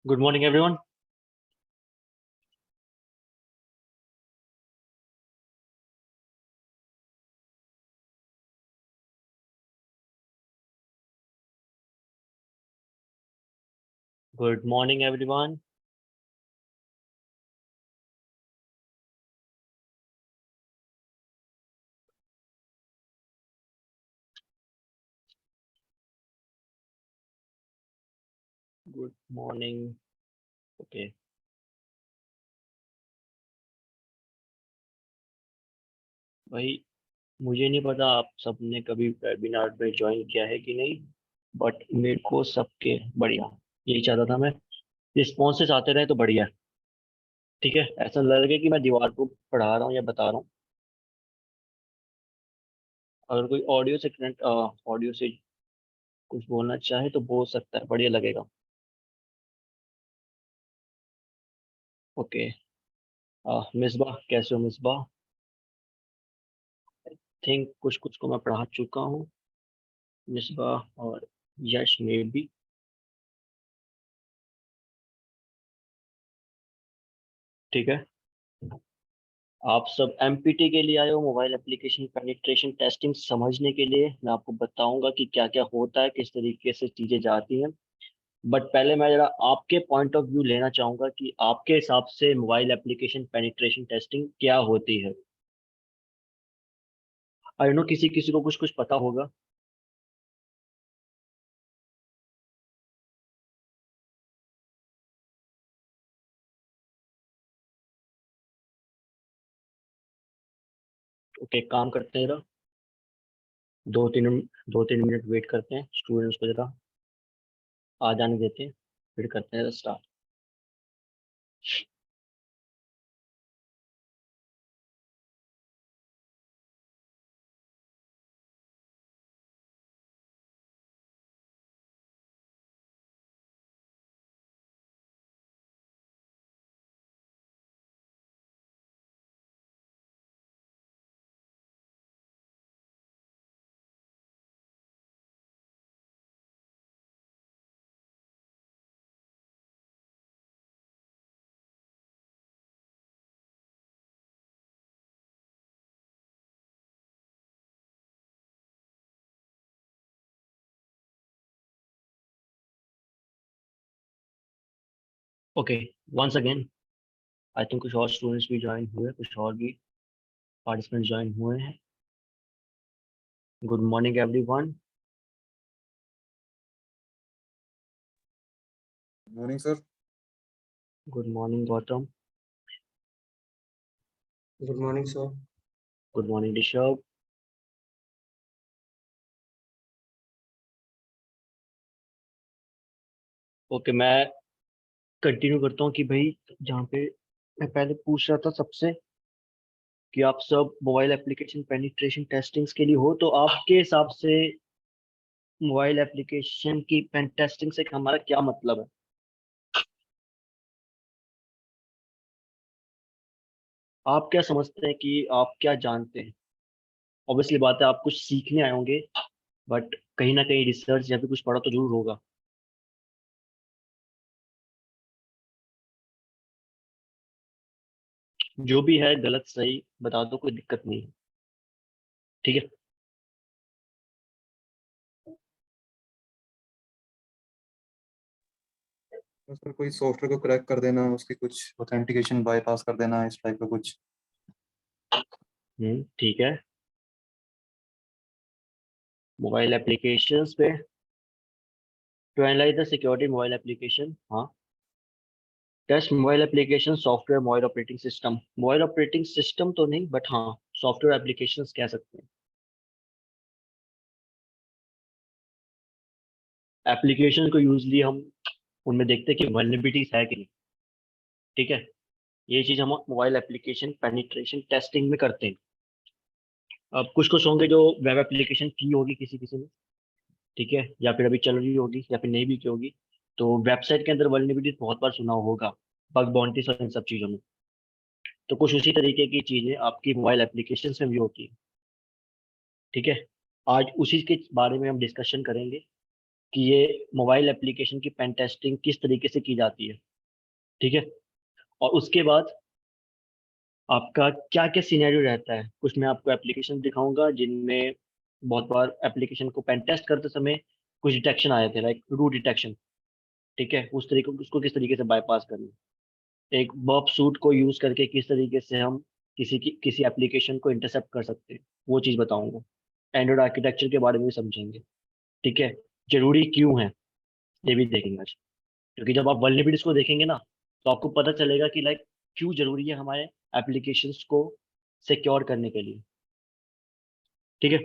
Good morning, everyone. Good morning, everyone. Good morning. Okay. भाई मुझे नहीं पता आप सबने कभी वेबिनार पे ज्वाइन किया है कि नहीं, बट मेरे को सबके बढ़िया यही चाहता था मैं। रिस्पॉन्सेस आते रहे तो बढ़िया। ठीक है, ऐसा लगे कि मैं दीवार को पढ़ा रहा हूँ या बता रहा हूँ। अगर कोई ऑडियो से कुछ बोलना चाहे तो बोल सकता है, बढ़िया लगेगा। ओके। मिसबा कैसे हो मिसबा? थिंक कुछ कुछ को मैं पढ़ा चुका हूँ। मिसबा और यश में भी। ठीक है। आप सब एमपीटी के लिए आए हो, मोबाइल एप्लीकेशन पेनिट्रेशन टेस्टिंग समझने के लिए। मैं आपको बताऊंगा कि क्या क्या होता है, किस तरीके से चीजें जाती हैं। बट पहले मैं जरा आपके पॉइंट ऑफ व्यू लेना चाहूंगा कि आपके हिसाब से मोबाइल एप्लीकेशन पेनिट्रेशन टेस्टिंग क्या होती है। आई नो किसी किसी को कुछ कुछ पता होगा। ओके, काम करते हैं जरा। दो तीन 2-3 मिनट वेट करते हैं, स्टूडेंट्स को जरा आ जाने देते हैं, फिर करते हैं start. Okay, once again I think कुछ और स्टूडेंट्स भी ज्वाइन हुए, कुछ और भी पार्टिसिपेंट ज्वाइन हुए हैं। Good morning everyone. Morning sir. Good morning Gautam. Good morning sir. Good morning Rishabh. Okay, मैं कंटिन्यू करता हूँ कि भाई जहाँ पे मैं पहले पूछ रहा था सबसे कि आप सब मोबाइल एप्लीकेशन पेनिट्रेशन टेस्टिंग्स के लिए हो, तो आपके हिसाब से मोबाइल एप्लीकेशन की पेन टेस्टिंग से हमारा क्या मतलब है? आप क्या समझते हैं, कि आप क्या जानते हैं? ऑब्वियसली बात है, आप कुछ सीखने आए होंगे, बट कहीं ना कहीं रिसर्च या फिर कुछ पढ़ा तो जरूर होगा। जो भी है गलत सही बता दो, कोई दिक्कत नहीं है। ठीक है। तो सर कोई सॉफ्टवेयर को क्रैक कर देना, उसकी कुछ ऑथेंटिकेशन बाईपास कर देना, इस टाइप का कुछ। ठीक है। मोबाइल एप्लीकेशंस पे to analyze the security mobile application, हाँ। Test mobile application software mobile operating system, mobile operating system तो नहीं बट हाँ, सॉफ्टवेयर एप्लीकेशंस कह सकते हैं। एप्लीकेशन को यूजली हम उनमें देखते हैं कि वल्नरेबिलिटीज है कि नहीं। ठीक है। ये चीज हम मोबाइल एप्लीकेशन पेनिट्रेशन टेस्टिंग में करते हैं। अब कुछ कुछ होंगे जो वेब एप्लीकेशन की होगी किसी किसी ने, ठीक है, या फिर अभी चल रही होगी या फिर नहीं भी की होगी। तो वेबसाइट के अंदर वल्नरेबिलिटीज बहुत बार सुना होगा, बग बाउंटीज और इन सब चीजों में। तो कुछ उसी तरीके की चीजें आपकी मोबाइल एप्लीकेशन में भी होती है। ठीक है। आज उसी के बारे में हम डिस्कशन करेंगे कि ये मोबाइल एप्लीकेशन की पेन टेस्टिंग किस तरीके से की जाती है, ठीक है। और उसके बाद आपका क्या क्या सिनेरियो रहता है, कुछ मैं आपको एप्लीकेशन दिखाऊंगा जिनमें बहुत बार एप्लीकेशन को पेन टेस्ट करते समय कुछ डिटेक्शन आए थे, लाइक रूट डिटेक्शन, ठीक है। उस तरीके उसको किस तरीके से बाईपास करना, एक बर्प सूट को यूज करके किस तरीके से हम किसी एप्लीकेशन को इंटरसेप्ट कर सकते हैं, वो चीज़ बताऊंगा। एंड्रॉइड आर्किटेक्चर के बारे में भी समझेंगे, ठीक है। जरूरी क्यों है ये भी देखेंगे आज, क्योंकि जब आप वल्नरेबिलिटीज को देखेंगे ना, तो आपको पता चलेगा कि लाइक क्यों जरूरी है हमारे एप्लीकेशंस को सिक्योर करने के लिए, ठीक है।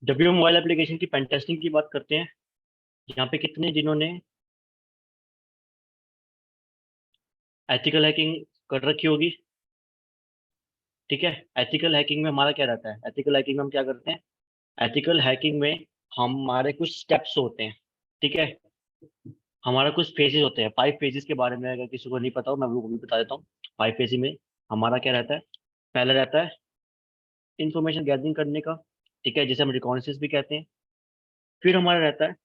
जब भी हम मोबाइल एप्लीकेशन की पेन टेस्टिंग की बात करते हैं, यहाँ पे कितने जिन्होंने एथिकल हैकिंग कर रखी होगी, ठीक है। एथिकल हैकिंग में हमारा क्या रहता है, एथिकल हैकिंग में हम क्या करते हैं, एथिकल हैकिंग में हमारे कुछ स्टेप्स होते हैं, ठीक है। हमारा कुछ फेजेस होते हैं, 5 फेजेस के बारे में अगर किसी को नहीं पता हो मैं वो भी बता देता हूँ। 5 फेज में हमारा क्या रहता है, पहला रहता है इंफॉर्मेशन गैदरिंग करने का, ठीक है, जिसे हम रिकॉर्नेसिस भी कहते हैं। फिर हमारा रहता है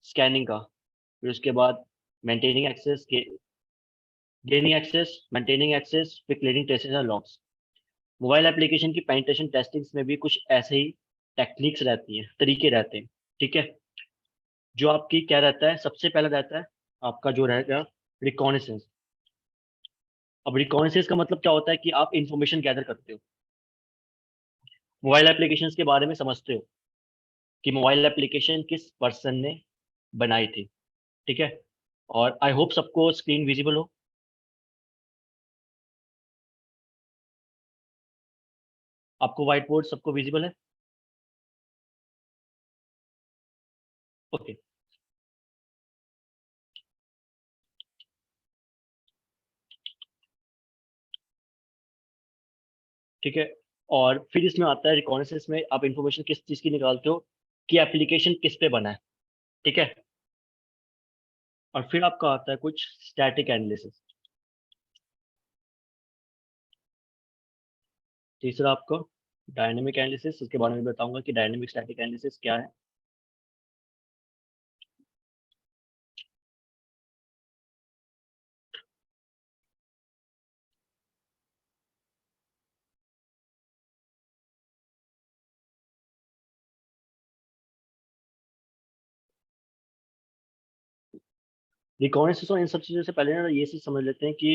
स्कैनिंग का। फिर उसके बाद maintaining access, gaining access, maintaining access, फिर क्लियरिंग ट्रेसेस और लॉग्स। मोबाइल एप्लीकेशन की पेनिट्रेशन टेस्टिंग्स में भी कुछ ऐसे ही टेक्निक्स रहती हैं, तरीके रहते हैं, ठीक है। जो आपकी क्या रहता है, सबसे पहला रहता है आपका जो रहेगा रिकॉर्नेसेंस। अब रिकॉर्नेसेंस का मतलब क्या होता है कि आप इंफॉर्मेशन गैदर करते हो, मोबाइल एप्लीकेशंस के बारे में समझते हो कि मोबाइल एप्लीकेशन किस पर्सन ने बनाई थी, ठीक है। और आई होप सबको स्क्रीन विजिबल हो। आपको व्हाइट बोर्ड सबको विजिबल है, ओके, ठीक है। और फिर इसमें आता है रिकॉर्नेसेंस में आप इंफॉर्मेशन किस चीज़ की निकालते हो, कि एप्लीकेशन किस पे बना है, ठीक है। और फिर आपका आता है कुछ स्टैटिक एनालिसिस। तीसरा आपको डायनेमिक एनालिसिस, इसके बारे में बताऊंगा कि डायनेमिक स्टैटिक एनालिसिस क्या है। रिकॉर्नेसेंस और इन सब चीज़ों से पहले ना ये चीज़ समझ लेते हैं कि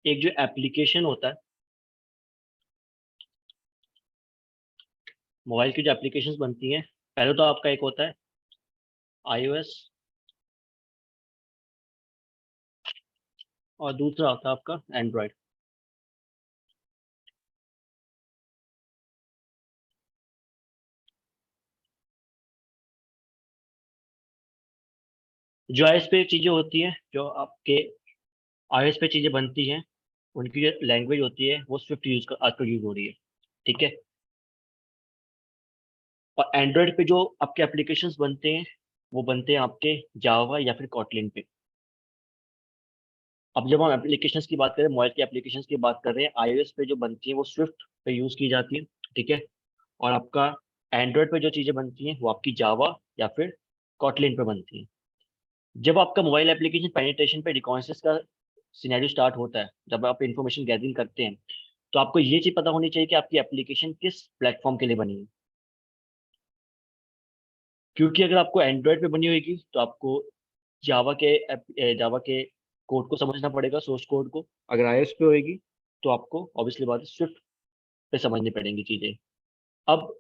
एक जो एप्लीकेशन होता है, मोबाइल की जो एप्लीकेशंस बनती हैं, पहले तो आपका एक होता है iOS और दूसरा होता है आपका एंड्रॉयड। जो iOS पे चीज़ें होती हैं, जो आपके iOS पे चीज़ें बनती हैं, उनकी जो लैंग्वेज होती है वो स्विफ्ट आजकल यूज हो रही है, ठीक है। और एंड्रॉयड पे जो आपके एप्लीकेशंस बनते हैं वो बनते हैं आपके जावा या फिर कॉटलिन पे। अब जब हम एप्लीकेशंस की बात करें, मोबाइल की एप्लीकेशंस की बात कर रहे हैं, iOS पे जो बनती है वो स्विफ्ट पे यूज की जाती है, ठीक है। और आपका एंड्रॉयड पे जो चीज़ें बनती हैं वो आपकी जावा या फिर कॉटलिन पे बनती हैं। जब आपका मोबाइल एप्लीकेशन पेनिट्रेशन पे रिकॉग्निशन का सिनेरियो स्टार्ट होता है, जब आप इंफॉर्मेशन गैदरिंग करते हैं, तो आपको ये चीज़ पता होनी चाहिए कि आपकी एप्लीकेशन किस प्लेटफॉर्म के लिए बनी है। क्योंकि अगर आपको एंड्रॉयड पे बनी होगी तो आपको जावा के कोड को समझना पड़ेगा, सोर्स कोड को। अगर आईओएस पे होगी तो आपको ऑब्वियसली बात है स्विफ्ट पे समझनी पड़ेंगी चीज़ें। अब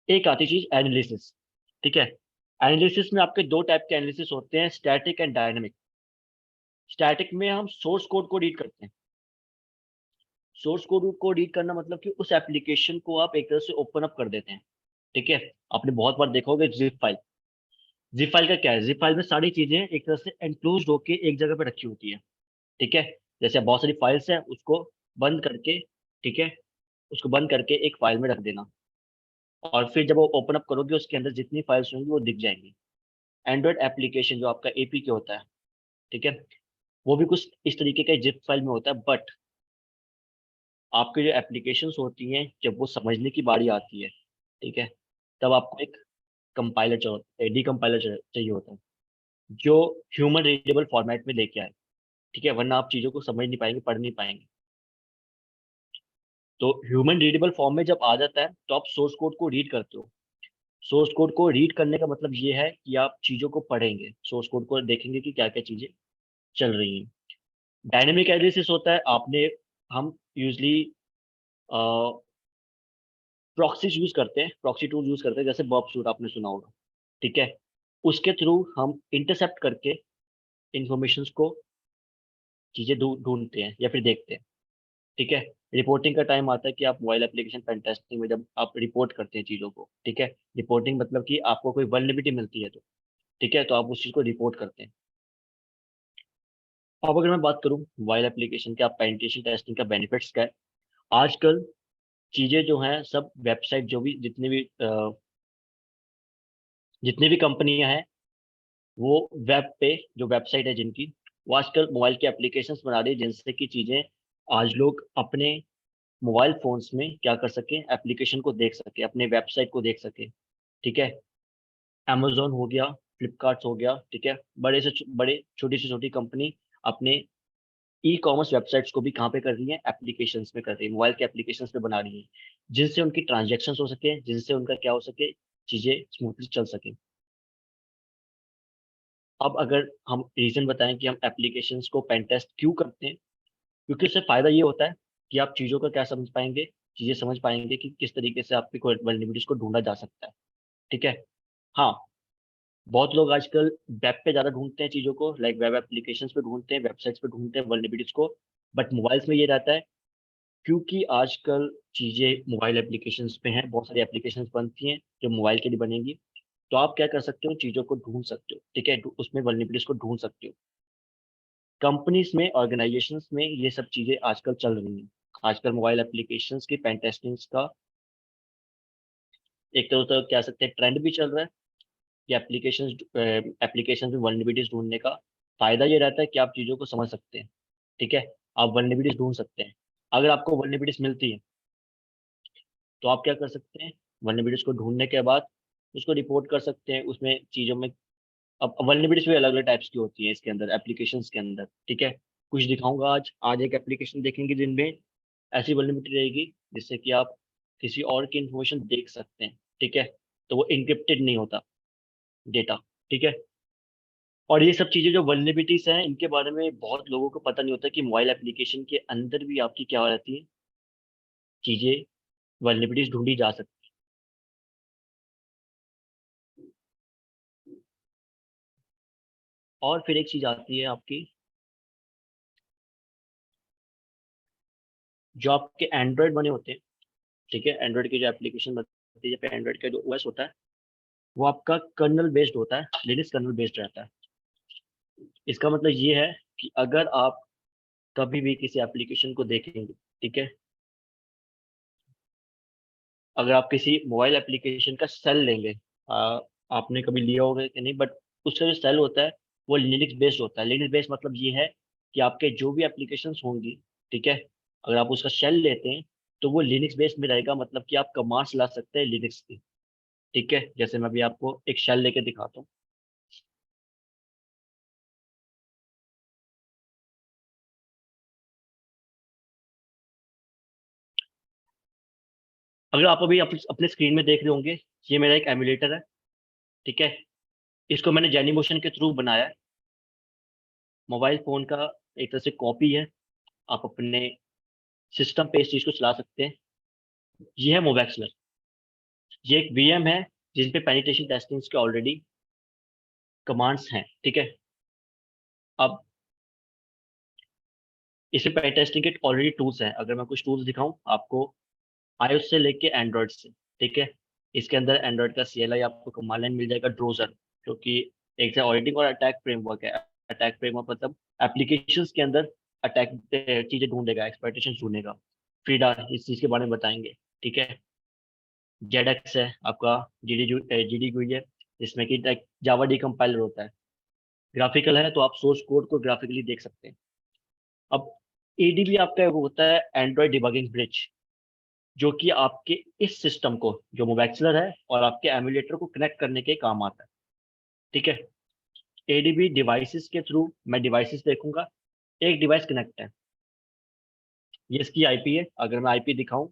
एक आती चीज़ एनालिसिस, ठीक है। एनालिसिस में आपके 2 टाइप के एनालिसिस होते हैं, स्टैटिक एंड डायनामिक। स्टैटिक में हम सोर्स कोड को रीड करते हैं। सोर्स कोड को रीड करना मतलब कि उस एप्लीकेशन को आप एक तरह से ओपन अप कर देते हैं, ठीक है। आपने बहुत बार देखा होगा ज़िप फाइल। ज़िप फाइल का क्या है? ज़िप फाइल में सारी चीज़ें एक तरह से एन्क्लोज़्ड होके एक जगह पे रखी होती है, ठीक है। जैसे बहुत सारी फाइल्स हैं, उसको बंद करके, ठीक है, उसको बंद करके एक फाइल में रख देना, और फिर जब वो ओपन अप करोगे उसके अंदर जितनी फाइल्स होंगी वो दिख जाएँगी। एंड्रॉइड एप्लीकेशन जो आपका एपीके होता है, ठीक है, वो भी कुछ इस तरीके का ज़िप फाइल में होता है, बट आपकी जो एप्लीकेशंस होती हैं, जब वो समझने की बारी आती है, ठीक है, तब आपको एक कंपाइलर डीकम्पाइलर चाहिए होता है, जो ह्यूमन रीडेबल फॉर्मेट में लेके आए, ठीक है, वरना आप चीज़ों को समझ नहीं पाएँगे, पढ़ नहीं पाएँगे। तो ह्यूमन रीडेबल फॉर्म में जब आ जाता है, तो आप सोर्स कोड को रीड करते हो। सोर्स कोड को रीड करने का मतलब ये है कि आप चीज़ों को पढ़ेंगे, सोर्स कोड को देखेंगे कि क्या-क्या चीज़ें चल रही हैं। डायनामिक एनालिसिस होता है, हम यूज़ुअली अ, प्रॉक्सीज़ यूज़ करते हैं, प्रॉक्सी टूल यूज़ करते हैं, जैसे बर्प सूट आपने सुना होगा, ठीक है? उसके थ्रू हम इंटरसेप्ट करके इन्फॉर्मेशंस को चीज़ें ढूँढते हैं या फिर देखते हैं, ठीक है? रिपोर्टिंग का टाइम आता है कि आप मोबाइल एप्लीकेशन पेन टेस्टिंग में जब आप रिपोर्ट करते हैं चीज़ों को, ठीक है? रिपोर्टिंग मतलब कि आपको कोई वल्नरेबिलिटी मिलती है तो, ठीक है? तो आप उस चीज़ को रिपोर्ट करते हैं। अब अगर मैं बात करूँ मोबाइल एप्लीकेशन के आप पेनिट्रेशन टेस्टिंग का बेनिफिट्स क्या है? आजकल चीज़ें जो हैं सब वेबसाइट जो भी जितनी भी कंपनियाँ हैं, वो वेब पे जो वेबसाइट है जिनकी, वो आजकल मोबाइल की एप्लीकेशंस बना रही है जिनसे कि चीज़ें आज लोग अपने मोबाइल फ़ोन्स में क्या कर सकें, एप्लीकेशन को देख सकें, अपने वेबसाइट को देख सकें, ठीक है? अमेज़न हो गया, फ्लिपकार्ट हो गया, ठीक है? बड़े छोटी से छोटी कंपनी अपने ई-कॉमर्स वेबसाइट्स को भी कहाँ पे कर रही हैं, एप्लीकेशंस में कर रही है, मोबाइल के एप्लीकेशंस पे बना रही हैं, जिनसे उनकी ट्रांज़ैक्शंस हो सके, जिनसे उनका क्या हो सके, चीज़ें स्मूथली चल सकें। अब अगर हम रीज़न बताएँ कि हम एप्लीकेशंस को पेन टेस्ट क्यों करते हैं, क्योंकि उससे फ़ायदा ये होता है कि आप चीज़ों का क्या समझ पाएँगे, चीज़ें समझ पाएँगे कि किस तरीके से आपकी कोई वल्नरेबिलिटीज़ को ढूँढा जा सकता है, ठीक है? हाँ, बहुत लोग आजकल वेब पे ज़्यादा ढूँढते हैं चीज़ों को, लाइक वेब एप्लीकेशंस पे ढूँढते हैं, वेबसाइट्स पे ढूँढते हैं वल्नरेबिलिटीज़ को, बट मोबाइल्स में ये रहता है क्योंकि आजकल चीज़ें मोबाइल एप्लीकेशंस पे हैं, बहुत सारी एप्लीकेशंस बनती हैं, जो मोबाइल के लिए बनेंगी, तो आप क्या कर सकते हो, चीज़ों को ढूँढ सकते हो, ठीक है? उसमें वल्नरेबिलिटीज़ को ढूँढ सकते हो। कंपनीज़ में, ऑर्गनाइज़ेशंस में ये सब चीज़ें आजकल चल रही हैं। आजकल मोबाइल एप्लीकेशंस की पेन टेस्टिंग्स का एक तरह से कह सकते हैं ट्रेंड भी चल रहा है कि एप्लीकेशंस में वल्नरेबिलिटीज़ ढूँढने का फ़ायदा ये रहता है कि आप चीज़ों को समझ सकते हैं, ठीक है? आप वल्नरेबिलिटीज़ ढूँढ सकते हैं। अगर आपको वल्नरेबिलिटीज़ मिलती है, तो आप क्या कर सकते हैं, वल्नरेबिलिटीज़ को ढूँढने के बाद उसको रिपोर्ट कर सकते हैं, उसमें चीज़ों में अब वल्नरेबिलिटीज़ भी अलग-अलग टाइप्स की होती हैं इसके अंदर, एप्लीकेशंस के अंदर, ठीक है? कुछ दिखाऊँगा आज, आज एक एप्लीकेशन देखेंगे जिनमें ऐसी वल्नरेबिलिटी रहेगी जिससे कि आप किसी और की इन्फॉर्मेशन देख सकते हैं, ठीक है? तो वो एन्क्रिप्टेड नहीं होता डेटा, ठीक है? और ये सब चीज़ें जो वल्नरेबिलिटीज़ हैं, इनके बारे में बहुत लोगों को पता नहीं होता कि मोबाइल एप्लीकेशन के अंदर भी आपकी क्या हो जाती है, चीज़ें वल्नरेबिलिटीज़ ढूँढी जा सकती हैं। और फिर एक चीज़ आती है आपकी, जो आपके एंड्रॉइड बने होते हैं, ठीक है? एंड्रॉइड की जो एप्लीकेशन बनती है, या फिर एंड्रॉइड का जो ओएस होता है, वो आपका कर्नेल बेस्ड होता है, लिनक्स कर्नेल बेस्ड रहता है। इसका मतलब ये है कि अगर आप कभी भी किसी एप्लीकेशन को देखेंगे, ठीक है? अगर आप किसी मोबाइल एप्लीकेशन का सेल लेंगे, आपने कभी लिया होगा कि नहीं, बट उसका जो सेल होता है, वो लिनक्स बेस्ड होता है। लिनक्स बेस्ड मतलब ये है कि आपके जो भी एप्लीकेशंस होंगी, ठीक है? अगर आप उसका शेल लेते हैं, तो वो लिनक्स बेस्ड में रहेगा, मतलब कि आप कमांड्स ला सकते हैं लिनक्स की। ठीक है, जैसे मैं अभी आपको एक शेल लेके दिखाता हूँ। अगर आप अभी अपने स्क्रीन में देख रहे होंगे, ये मेरा एक एमुलेटर है। ठीक है, इसको मैंने जेनीमोशन के थ्रू बनाया है। मोबाइल फोन का एक तरह से कॉपी है, आप अपने सिस्टम पे इस चीज को चला सकते हैं। ये है मोवैक्सलर, ये एक वीएम है जिन पे पेनिट्रेशन टेस्टिंग के ऑलरेडी कमांड्स हैं। ठीक है, अब इसमें पेन टेस्टिंग के ऑलरेडी टूल्स हैं। अगर मैं कुछ टूल्स दिखाऊं आपको, iOS से लेके एंड्रॉइड से। ठीक है, इसके अंदर एंड्रॉइड का CLI आपको कमांड लाइन मिल जाएगा, ड्रोजर, जो कि एक से ऑडिटिंग और अटैक फ्रेमवर्क है। अटैक फ्रेमवर्क मतलब एप्लीकेशंस के अंदर अटैक चीजें ढूंढेगा, एक्सप्लॉइटेशन ढूंढेगा। फ्रीडा इस चीज के बारे में बताएंगे। ठीक है, जेडएक्स है आपका, जीडी GUI है, जिसमें कि जावा डिकम्पाइलर होता है। ग्राफिकल है तो आप सोर्स कोड को ग्राफिकली देख सकते हैं। अब ADB आपका वो होता है एंड्रॉइड डिबगिंग ब्रिज, जो कि आपके इस सिस्टम को, जो मोवैक्सलर है और आपके एमुलेटर को कनेक्ट करने के काम आता है। ठीक है, ADB डिवाइसेस के थ्रू, मैं डिवाइसेस देखूंगा, एक डिवाइस कनेक्ट है, ये इसकी IP है। अगर मैं IP दिखाऊं,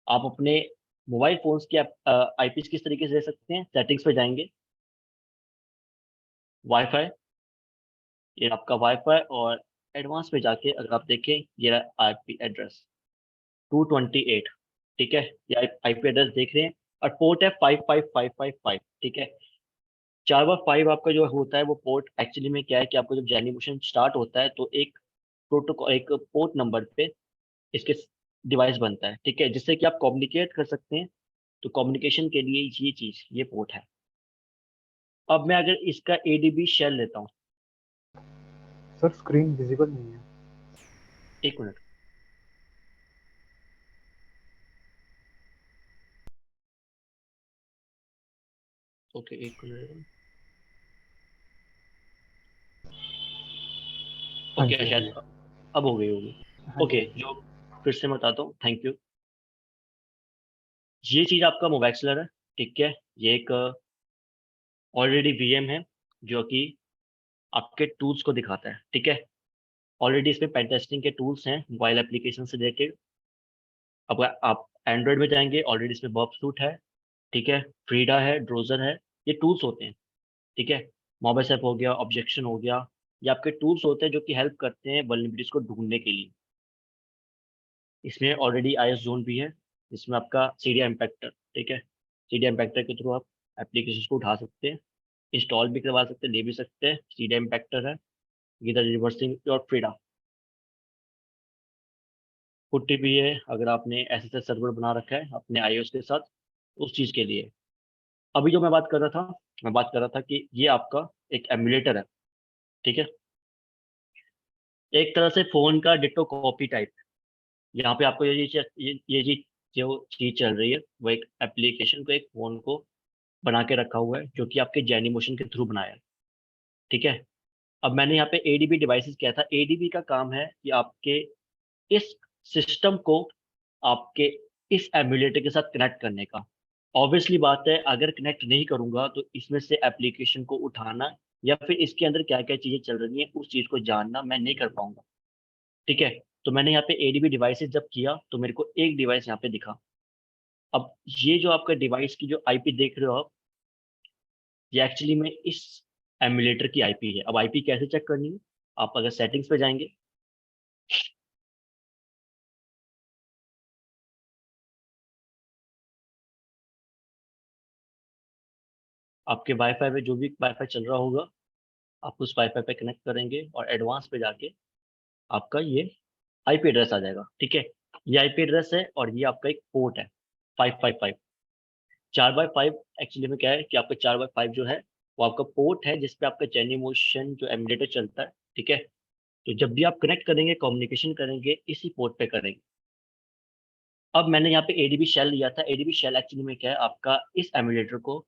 आप अपने मोबाइल फोन्स की IP किस तरीके से दे सकते हैं, सेटिंग्स पे जाएंगे, वाईफाई, ये आपका वाईफाई, और एडवांस पे जाके अगर आप देखें, ये IP एड्रेस 228। ठीक है, ये IP एड्रेस देख रहे हैं, और पोर्ट है 55555। ठीक है, 4x5 आपका जो होता है वो पोर्ट, एक्चुअली में क्या है कि आपको जब जेनिमोशन स्टार्ट होता है तो एक प्रोटोकॉल, एक पोर्ट नंबर पे इसके डिवाइस बनता है। ठीक है, जिससे कि आप कम्युनिकेट कर सकते हैं। तो कम्युनिकेशन के लिए ये चीज, ये पोर्ट है। अब मैं अगर इसका ADB शेल लेता हूँ, सर स्क्रीन विजिबल नहीं है। एक मिनट, ओके एक मिनट, हाँ ओके जी, हाँ शायद जी। अब हो गई होगी। हाँ जी, ओके, हाँ जी। जो फिर से मैं बताता हूँ, थैंक यू। ये चीज आपका मोवैक्सलर है। ठीक है, ये एक ऑलरेडी VM है, जो कि आपके टूल्स को दिखाता है। ठीक है, ऑलरेडी इसमें पेन टेस्टिंग के टूल्स हैं मोबाइल एप्लीकेशन से रिलेटेड। अब आप एंड्रॉयड में जाएंगे, ऑलरेडी इसमें बर्ब सूट है। ठीक है, फ्रीडा है, ड्रोजर है, ये टूल्स होते हैं। ठीक है, मोबाइल हो गया, ऑब्जेक्शन हो गया, ये आपके टूल्स होते हैं जो कि हेल्प करते हैं वल्नरेबिलिटीज को ढूंढने के लिए। इसमें ऑलरेडी IS जोन भी है, जिसमें आपका सीडिया इम्पैक्टर। ठीक है, सीडिया इम्पैक्टर के थ्रू आप एप्लीकेशन को उठा सकते हैं, इंस्टॉल भी करवा सकते हैं, ले भी सकते हैं। सीडिया इम्पैक्टर है, इधर रिवर्सिंग और फ्रीडा। पुट्टी भी है, अगर आपने SSH सर्वर बना रखा है अपने iOS के साथ, उस चीज के लिए। अभी जो मैं बात कर रहा था, मैं बात कर रहा था कि ये आपका एक एमुलेटर है। ठीक है, एक तरह से फोन का डिट्टो कॉपी टाइप। यहाँ पे आपको ये जी जो चीज चल रही है, वो एक एप्लीकेशन को, एक फोन को बना के रखा हुआ है, जो कि आपके जेनिमोशन के थ्रू बनाया है। ठीक है, अब मैंने यहाँ पे ADB डिवाइसेस किया था। ADB का काम है कि आपके इस सिस्टम को आपके इस एमुलेटर के साथ कनेक्ट करने का। ऑब्वियसली बात है, अगर कनेक्ट नहीं करूंगा तो इसमें से एप्लीकेशन को उठाना या फिर इसके अंदर क्या क्या चीजें चल रही हैं उस चीज को जानना मैं नहीं कर पाऊंगा। ठीक है, तो मैंने यहाँ पे ADB डिवाइसेस जब किया तो मेरे को एक डिवाइस यहाँ पे दिखा। अब ये जो आपका डिवाइस की जो IP देख रहे हो आप, ये एक्चुअली में इस एमुलेटर की IP है। अब IP कैसे चेक करनी है, आप अगर सेटिंग्स पे जाएंगे, आपके वाईफाई पे जो भी वाईफाई चल रहा होगा, आप उस वाईफाई पे कनेक्ट करेंगे और एडवांस पे जाके आपका ये IP एड्रेस आ जाएगा। ठीक है, ये IP एड्रेस है और ये आपका एक पोर्ट है 555। 4x5 एक्चुअली में क्या है कि आपका 4x5 जो है वो आपका पोर्ट है, जिसपे आपका जेनिमोशन जो एमुलेटर चलता है। ठीक है, तो जब भी आप कनेक्ट करेंगे, कम्युनिकेशन करेंगे, इसी पोर्ट पे करेंगे। अब मैंने यहाँ पे ADB शेल लिया था। ADB शेल एक्चुअली में क्या है, आपका इस एमुलेटर को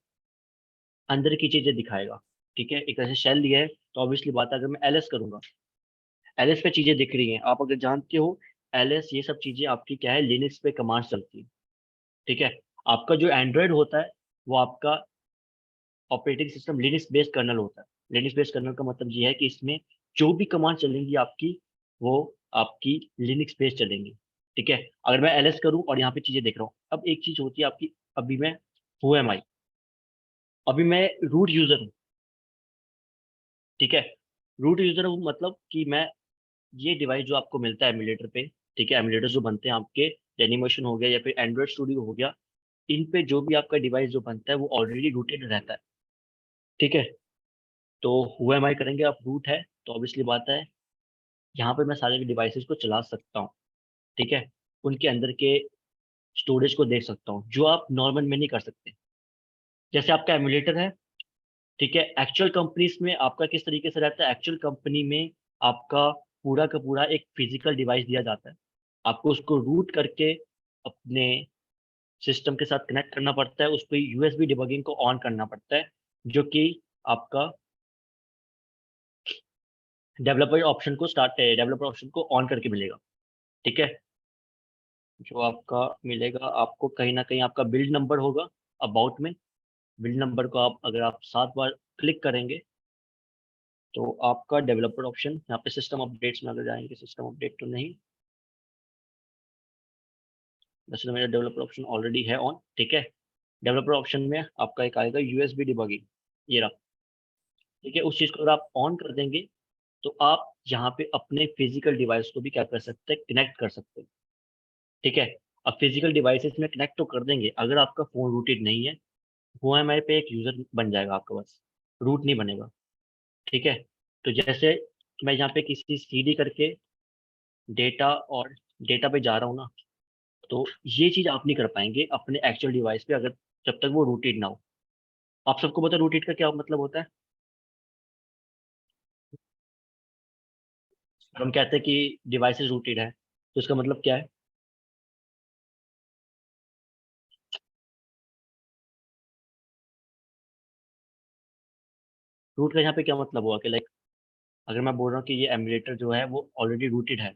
अंदर की चीजें दिखाएगा। ठीक है, एक तरह से शेल लिया है, तो ऑब्वियसली बात है, अगर मैं LS करूंगा, LS पे चीजें दिख रही हैं। आप अगर जानते हो एलएस ये सब चीजें आपकी क्या है, लिनक्स पे कमांड चलती है। ठीक है, आपका जो एंड्रॉयड होता है वो आपका operating system Linux based kernel होता है। लिनक्स बेस्ड कर्नल का मतलब ये है कि इसमें जो भी कमांड चलेंगी आपकी, वो आपकी लिनक्स बेस्ड चलेंगी। ठीक है, अगर मैं एलएस करूं और यहाँ पे चीजें देख रहा हूँ, अब एक चीज होती है आपकी, अभी मैं हु एम आई, अभी मैं रूट यूजर हूँ। ठीक है, रूट यूजर हूँ मतलब कि मैं, ये डिवाइस जो आपको मिलता है एमुलेटर पे, ठीक है, एमुलेटर जो बनते हैं आपके, एनिमेशन हो गया या फिर एंड्रॉइड स्टूडियो हो गया, इन पे जो भी आपका डिवाइस जो बनता है वो ऑलरेडी रूटेड रहता है। ठीक है, तो हु एम आई करेंगे, आप रूट है तो ऑब्वियसली बात है, यहाँ पे मैं सारे डिवाइसेस को चला सकता हूँ। ठीक है, उनके अंदर के स्टोरेज को देख सकता हूँ, जो आप नॉर्मल में नहीं कर सकते। जैसे आपका एमुलेटर है, ठीक है, एक्चुअल कंपनीज में आपका किस तरीके से रहता है, एक्चुअल कंपनी में आपका पूरा का पूरा एक फिजिकल डिवाइस दिया जाता है, आपको उसको रूट करके अपने सिस्टम के साथ कनेक्ट करना पड़ता है, उस पर यूएसबी डिबगिंग को ऑन करना पड़ता है, जो कि आपका डेवलपर ऑप्शन को ऑन करके मिलेगा। ठीक है, जो आपका मिलेगा, आपको कहीं ना कहीं आपका बिल्ड नंबर होगा अबाउट में। बिल्ड नंबर को आप अगर आप 7 बार क्लिक करेंगे तो आपका डेवलपर ऑप्शन, यहाँ पे सिस्टम अपडेट्स में अगर जाएंगे, सिस्टम अपडेट तो नहीं, वैसे तो मेरा डेवलपर ऑप्शन ऑलरेडी है ऑन। ठीक है, डेवलपर ऑप्शन में आपका एक आएगा यूएसबी डिबगिंग, ये रहा। ठीक है, उस चीज़ को अगर आप ऑन कर देंगे तो आप यहाँ पे अपने फिजिकल डिवाइस को भी क्या कर सकते हैं, कनेक्ट कर सकते हैं। ठीक है, अब फिजिकल डिवाइसेस में कनेक्ट तो कर देंगे, अगर आपका फोन रूटेड नहीं है, OMI पे एक यूजर बन जाएगा आपका, बस रूट नहीं बनेगा। ठीक है, तो जैसे मैं यहाँ पे किसी सीडी करके डेटा और डेटा पे जा रहा हूँ ना, तो ये चीज आप नहीं कर पाएंगे अपने एक्चुअल डिवाइस पे, अगर जब तक वो रूटेड ना हो। आप सबको पता है रूटेड का क्या मतलब होता है? हम कहते हैं कि डिवाइसेस रूटेड है, तो इसका मतलब क्या है? रूट का यहाँ पे क्या मतलब हुआ कि लाइक, अगर मैं बोल रहा हूँ कि ये एमुलेटर जो है वो ऑलरेडी रूटेड है,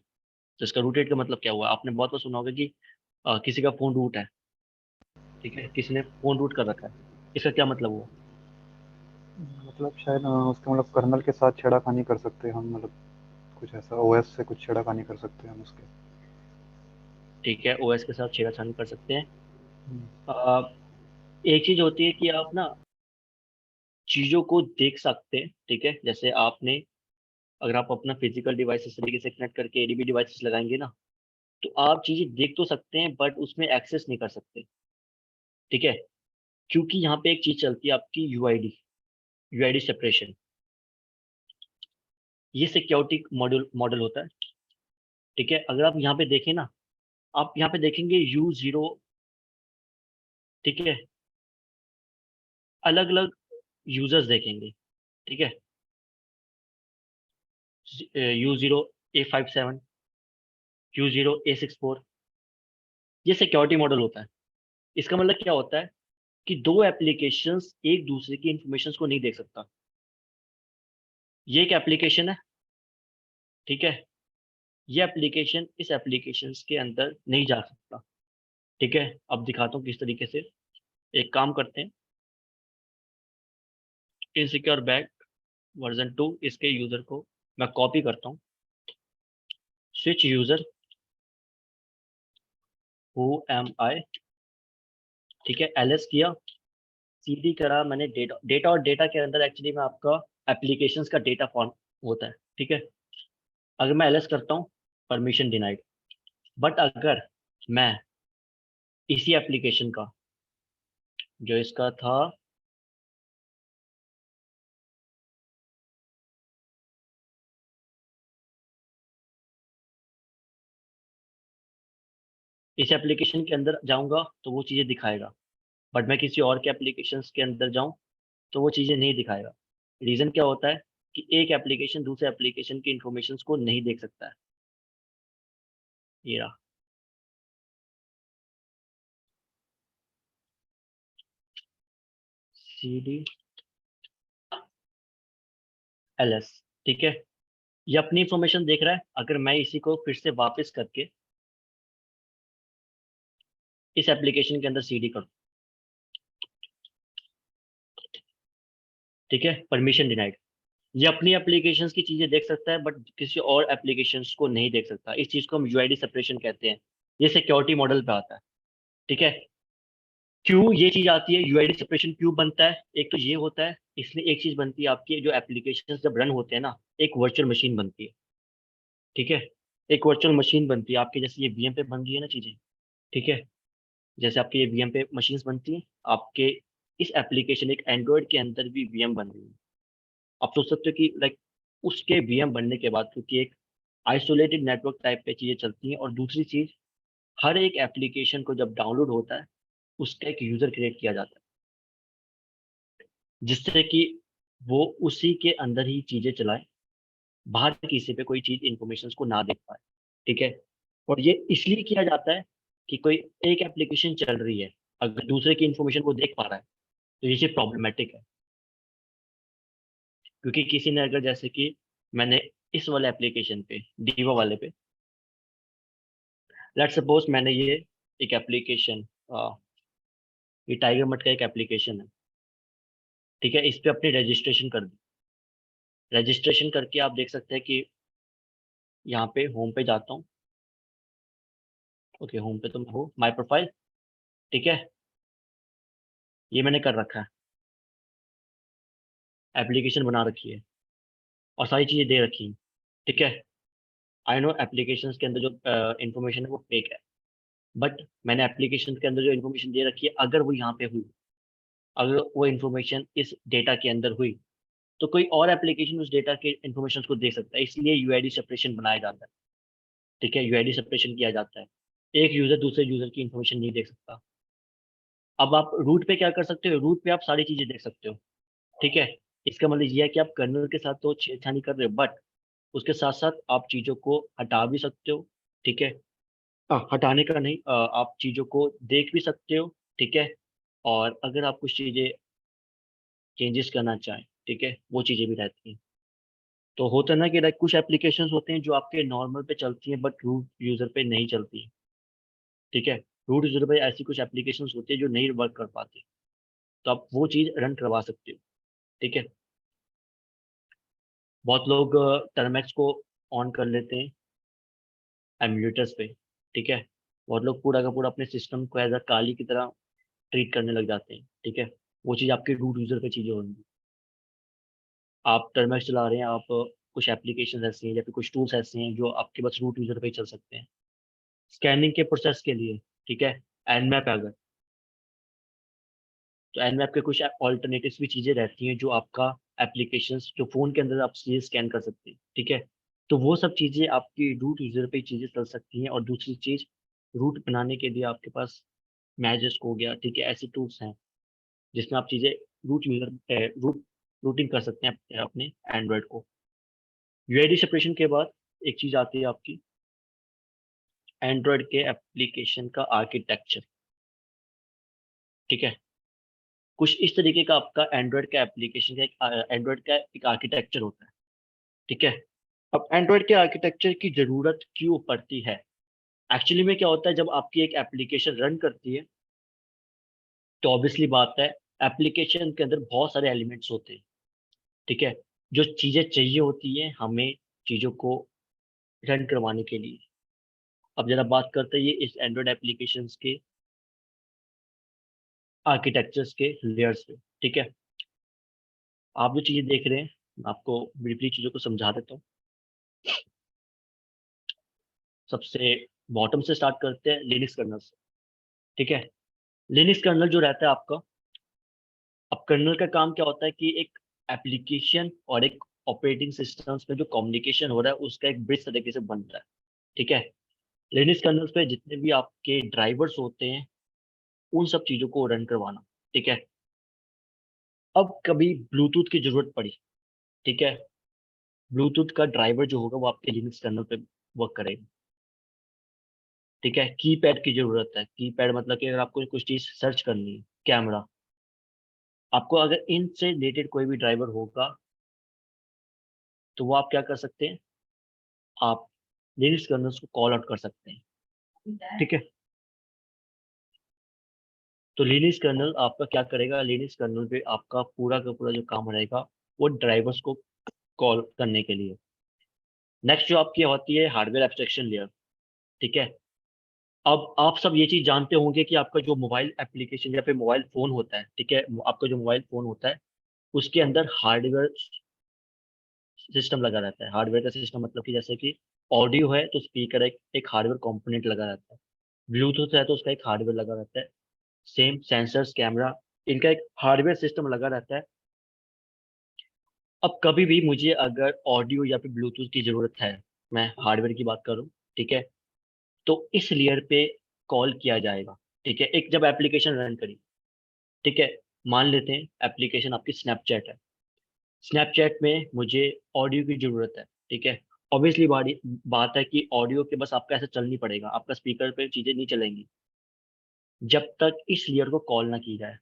तो इसका रूटेड का मतलब क्या हुआ? आपने बहुत बार सुना होगा कि किसी का फोन रूट है, ठीक है, किसी ने फोन रूट कर रखा है, इसका क्या मतलब हुआ? मतलब शायद उसके मतलब कर्नल के साथ छेड़खानी कर सकते हैं हम, मतलब कुछ ऐसा ओएस से कुछ छेड़खानी कर सकते हैं हम उसके। ठीक है, ओएस के साथ छेड़छाड़ कर सकते हैं। हम्म, अ, एक चीज होती है कि आप ना चीजों को देख सकते हैं। ठीक है, जैसे आपने, अगर आप अपना फिजिकल डिवाइस इस तरीके से कनेक्ट करके एडीबी डिवाइसेस लगाएंगे ना, तो आप चीजें देख तो सकते हैं बट उसमें एक्सेस नहीं कर सकते। ठीक है, क्योंकि यहाँ पे एक चीज चलती है आपकी यूआईडी, यूआईडी सेपरेशन, ये सिक्योरिटी मॉड्यूल मॉडल होता है। ठीक है, अगर आप यहाँ पे देखें ना, आप यहाँ पे देखेंगे U0, ठीक है, अलग अलग यूजर्स देखेंगे। ठीक है, U0A57, U0A64, ये सिक्योरिटी मॉडल होता है। इसका मतलब क्या होता है कि दो एप्लीकेशंस एक दूसरे की इंफॉर्मेशन को नहीं देख सकता। ये एक एप्लीकेशन है, ठीक है, ये एप्लीकेशन इस एप्लीकेशन के अंदर नहीं जा सकता। ठीक है, अब दिखाता हूँ किस तरीके से। एक काम करते हैं, इनसिक्योर बैग वर्जन 2, इसके यूजर को मैं कॉपी करता हूँ, स्विच यूजर हु एम आई, ठीक है, एलएस किया, सीडी करा मैंने, डेटा डेटा और डेटा के अंदर एक्चुअली में आपका एप्लीकेशंस का डेटा फॉर्म होता है। ठीक है, अगर मैं एलएस करता हूँ, परमिशन डिनाइड, बट अगर मैं इसी एप्लीकेशन का, जो इसका था, इस एप्लीकेशन के अंदर जाऊंगा तो वो चीज़ें दिखाएगा, बट मैं किसी और के एप्लीकेशन के अंदर जाऊं तो वो चीज़ें नहीं दिखाएगा। रीज़न क्या होता है कि एक एप्लीकेशन दूसरे एप्लीकेशन की इंफॉर्मेशन को नहीं देख सकता है। ये रहा, CD LS, ठीक है, ये अपनी इंफॉर्मेशन देख रहा है। अगर मैं इसी को फिर से वापस करके इस एप्लीकेशन के अंदर सीडी कर दो, ठीक है, परमिशन डिनाइड। ये अपनी एप्लीकेशंस की चीजें देख सकता है बट किसी और एप्लीकेशंस को नहीं देख सकता। इस चीज को हम यूआईडी सेपरेशन कहते हैं। ये सिक्योरिटी मॉडल पे आता है, ठीक है। क्यों ये चीज आती है, यूआईडी सेपरेशन क्यों बनता है? एक तो ये होता है, इसलिए एक चीज बनती है आपकी, जो एप्लीकेशन जब रन होते हैं ना, एक वर्चुअल मशीन बनती है, ठीक है। एक वर्चुअल मशीन बनती है आपके, जैसे ये वीएम पे बन रही है ना चीजें, ठीक है। जैसे आपके ये वीएम पे मशीन्स बनती हैं, आपके इस एप्लीकेशन एक एंड्रॉयड के अंदर भी वीएम बन रही है। आप सोच सकते हो कि लाइक उसके वीएम बनने के बाद, क्योंकि एक आइसोलेटेड नेटवर्क टाइप पे चीजें चलती हैं, और दूसरी चीज, हर एक एप्लीकेशन को जब डाउनलोड होता है उसका एक यूजर क्रिएट किया जाता है, जिससे कि वो उसी के अंदर ही चीजें चलाए, बाहर किसी पे कोई चीज इंफॉर्मेशन को ना देख पाए, ठीक है। और ये इसलिए किया जाता है कि कोई एक एप्लीकेशन चल रही है, अगर दूसरे की इंफॉर्मेशन वो देख पा रहा है तो ये चीज प्रॉब्लमेटिक है। क्योंकि किसी ने अगर, जैसे कि मैंने इस वाले एप्लीकेशन पे, डीवा वाले पे, लेट्स सपोज मैंने ये एक एप्लीकेशन, ये टाइगर मट का एक एप्लीकेशन है, ठीक है, इस पे अपनी रजिस्ट्रेशन कर दी। रजिस्ट्रेशन करके आप देख सकते हैं कि यहाँ पे होम पे जाता हूँ, ओके, होम पे तो मैं हूँ, माई प्रोफाइल, ठीक है, ये मैंने कर रखा है, एप्लीकेशन बना रखी है और सारी चीज़ें दे रखी हैं, ठीक है। आई नो एप्लीकेशंस के अंदर जो इन्फॉर्मेशन है वो फेक है, बट मैंने एप्लीकेशन के अंदर जो इन्फॉर्मेशन दे रखी है, अगर वो यहाँ पे हुई, अगर वो इन्फॉर्मेशन इस डेटा के अंदर हुई, तो कोई और एप्लीकेशन उस डेटा के इन्फॉर्मेशन को देख सकता है। इसलिए यूआईडी सेपरेशन बनाया जाता है, ठीक है, यूआईडी सेपरेशन किया जाता है। एक यूजर दूसरे यूजर की इन्फॉर्मेशन नहीं देख सकता। अब आप रूट पे क्या कर सकते हो, रूट पे आप सारी चीजें देख सकते हो, ठीक है। इसका मतलब ये है कि आप कर्नल के साथ तो छेड़छाड़ी कर रहे हो, बट उसके साथ साथ आप चीजों को हटा भी सकते हो, ठीक है। हटाने का नहीं, आप चीजों को देख भी सकते हो, ठीक है। और अगर आप कुछ चीजें चेंजेस करना चाहें, ठीक है, वो चीजें भी रहती हैं। तो होता है ना कि लाइक कुछ एप्लीकेशंस होते हैं जो आपके नॉर्मल पे चलती हैं बट रूट यूजर पे नहीं चलती, ठीक है। रूट यूजर पे ऐसी कुछ एप्लीकेशंस होती है जो नहीं वर्क कर पाती, तो आप वो चीज रन करवा सकते हो, ठीक है। बहुत लोग टर्मेक्स को ऑन कर लेते हैं एमुलेटर्स पे, ठीक है। बहुत लोग पूरा का पूरा अपने सिस्टम को एज अ काली की तरह ट्रीट करने लग जाते हैं, ठीक है। वो चीज़ आपके रूट यूजर पे चीज़ें होंगी। आप टर्मेक्स चला रहे हैं, आप कुछ एप्लीकेशन ऐसी हैं या फिर कुछ टूल्स ऐसे हैं जो आपके बस रूट यूजर पे ही चल सकते हैं, स्कैनिंग के प्रोसेस के लिए, ठीक है। एनमैप है अगर, तो एनमैप के कुछ ऑल्टरनेटिव्स भी चीज़ें रहती हैं जो आपका एप्लीकेशंस जो फ़ोन के अंदर आप चीज़ें स्कैन कर सकते हैं, ठीक है। तो वो सब चीज़ें आपकी रूट यूज़र पे चीज़ें चल सकती हैं। और दूसरी चीज़, रूट बनाने के लिए आपके पास मैजिस्क हो गया, ठीक है, ऐसे टूल्स हैं जिसमें आप चीज़ें रूटिंग कर सकते हैं अपने एंड्रॉयड को। यूआईडी सेपरेशन के बाद एक चीज़ आती है आपकी, एंड्रॉयड के एप्लीकेशन का आर्किटेक्चर, ठीक है। कुछ इस तरीके का आपका एंड्रॉयड का एप्लीकेशन का एक एंड्रॉयड का एक आर्किटेक्चर होता है, ठीक है। अब एंड्रॉयड के आर्किटेक्चर की जरूरत क्यों पड़ती है? एक्चुअली में क्या होता है, जब आपकी एक एप्लीकेशन रन करती है, तो ऑब्वियसली बात है, एप्लीकेशन के अंदर बहुत सारे एलिमेंट्स होते हैं, ठीक है, जो चीजें चाहिए होती हैं हमें चीजों को रन करवाने के लिए। अब जरा बात करते हैं ये इस एंड्रॉयड एप्लीकेशंस के आर्किटेक्चर्स के लेयर्स पे, ठीक है। आप जो चीजें देख रहे हैं, मैं आपको ब्रीफली चीजों को समझा देता हूँ। सबसे बॉटम से स्टार्ट करते हैं, लिनक्स कर्नल से, ठीक है। लिनक्स कर्नल जो रहता है आपका, अब कर्नल का काम क्या होता है कि एक एप्लीकेशन और एक ऑपरेटिंग सिस्टम्स में जो कम्युनिकेशन हो रहा है उसका एक ब्रिज तरीके से बन रहा है, ठीक है। लिनक्स कर्नल पे जितने भी आपके ड्राइवर्स होते हैं, उन सब चीजों को रन करवाना, ठीक है। अब कभी ब्लूटूथ की जरूरत पड़ी, ठीक है, ब्लूटूथ का ड्राइवर जो होगा वो आपके लिनक्स कर्नल पे वर्क करेगा, ठीक है। कीपैड की जरूरत है, कीपैड मतलब कि अगर आपको कुछ चीज सर्च करनी है, कैमरा, आपको अगर इनसे रिलेटेड कोई भी ड्राइवर होगा, तो वो आप क्या कर सकते हैं, आप लिनक्स कर्नल्स को कॉल आउट कर सकते हैं, ठीक है। तो लिनक्स कर्नल आपका क्या करेगा, लिनक्स कर्नल पे आपका पूरा का पूरा जो काम रहेगा वो ड्राइवर्स को कॉल करने के लिए। नेक्स्ट जो आपकी होती है हार्डवेयर एब्स्ट्रैक्शन लेयर। ठीक है, अब आप सब ये चीज जानते होंगे कि आपका जो मोबाइल एप्लीकेशन या फिर मोबाइल फोन होता है, ठीक है, आपका जो मोबाइल फोन होता है उसके अंदर हार्डवेयर सिस्टम लगा रहता है। हार्डवेयर का सिस्टम मतलब कि जैसे कि ऑडियो है तो स्पीकर एक हार्डवेयर कंपोनेंट लगा रहता है, ब्लूटूथ है तो उसका एक हार्डवेयर लगा रहता है, सेम सेंसर्स कैमरा, इनका एक हार्डवेयर सिस्टम लगा रहता है। अब कभी भी मुझे अगर ऑडियो या फिर ब्लूटूथ की जरूरत है, मैं हार्डवेयर की बात करूं, ठीक है, तो इस लेयर पे कॉल किया जाएगा। ठीक है, एक जब एप्लीकेशन रन करी, ठीक है, मान लेते हैं एप्लीकेशन आपकी स्नैपचैट है, स्नैपचैट में मुझे ऑडियो की जरूरत है। ठीक है, ऑब्वियसली बात है कि ऑडियो के बस आपका ऐसा चल नहीं पड़ेगा, आपका स्पीकर पे चीजें नहीं चलेंगी जब तक इस लेयर को कॉल ना की जाए।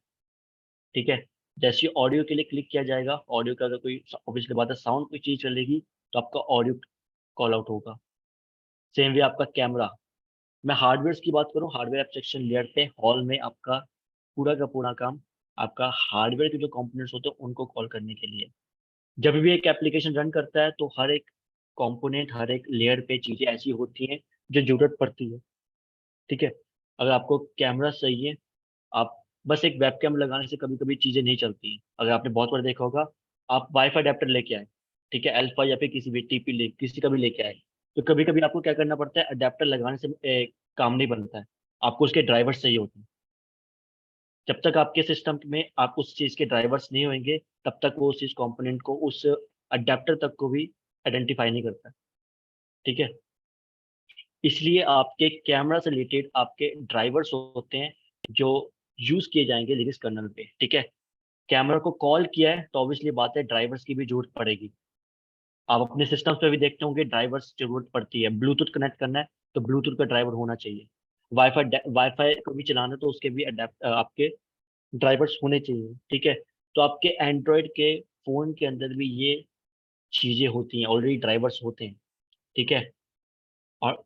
ठीक है, जैसे ऑडियो के लिए क्लिक किया जाएगा, ऑडियो का अगर कोई ऑब्वियसली बात है साउंड कोई चीज चलेगी तो आपका ऑडियो कॉल आउट होगा। सेम वे आपका कैमरा, मैं हार्डवेयर की बात करूं, हार्डवेयर एब्स्ट्रैक्शन लेयर पे हॉल में आपका पूरा का पूरा काम आपका हार्डवेयर के जो कंपोनेंट्स होते हैं उनको कॉल करने के लिए। जब भी एक एप्लीकेशन रन करता है तो हर एक कंपोनेंट, हर एक लेयर पे चीजें ऐसी होती हैं जो जरूरत पड़ती है। ठीक है, अगर आपको कैमरा सही है, आप बस एक वेबकैम लगाने से कभी कभी चीजें नहीं चलती हैं। अगर आपने बहुत बार देखा होगा, आप वाईफाई अडेप्टर लेके आए, ठीक है, अल्फा या फिर किसी भी टीपी ले किसी का भी लेके आए, तो कभी कभी आपको क्या करना पड़ता है, अडेप्टर लगाने से काम नहीं बनता है, आपको उसके ड्राइवर्स चाहिए होते हैं। जब तक आपके सिस्टम में आप उस चीज के ड्राइवर्स नहीं होंगे तब तक वो उस चीज कंपोनेंट को, उस अडेप्टर तक को भी आइडेंटिफाई नहीं करता। ठीक है, इसलिए आपके कैमरा से रिलेटेड आपके ड्राइवर्स होते हैं जो यूज किए जाएंगे लिनक्स कर्नल पे। ठीक है, कैमरा को कॉल किया है तो ऑब्वियसली बात है ड्राइवर्स की भी जरूरत पड़ेगी। आप अपने सिस्टम पे भी देखते होंगे ड्राइवर्स जरूरत पड़ती है, ब्लूटूथ कनेक्ट करना है तो ब्लूटूथ का ड्राइवर होना चाहिए, वाईफाई वाईफाई को भी चलाना है तो उसके भी अडेप्ट आपके ड्राइवर्स होने चाहिए। ठीक है, तो आपके एंड्रॉयड के फोन के अंदर भी ये चीजें होती हैं, ऑलरेडी ड्राइवर्स होते हैं। ठीक है, और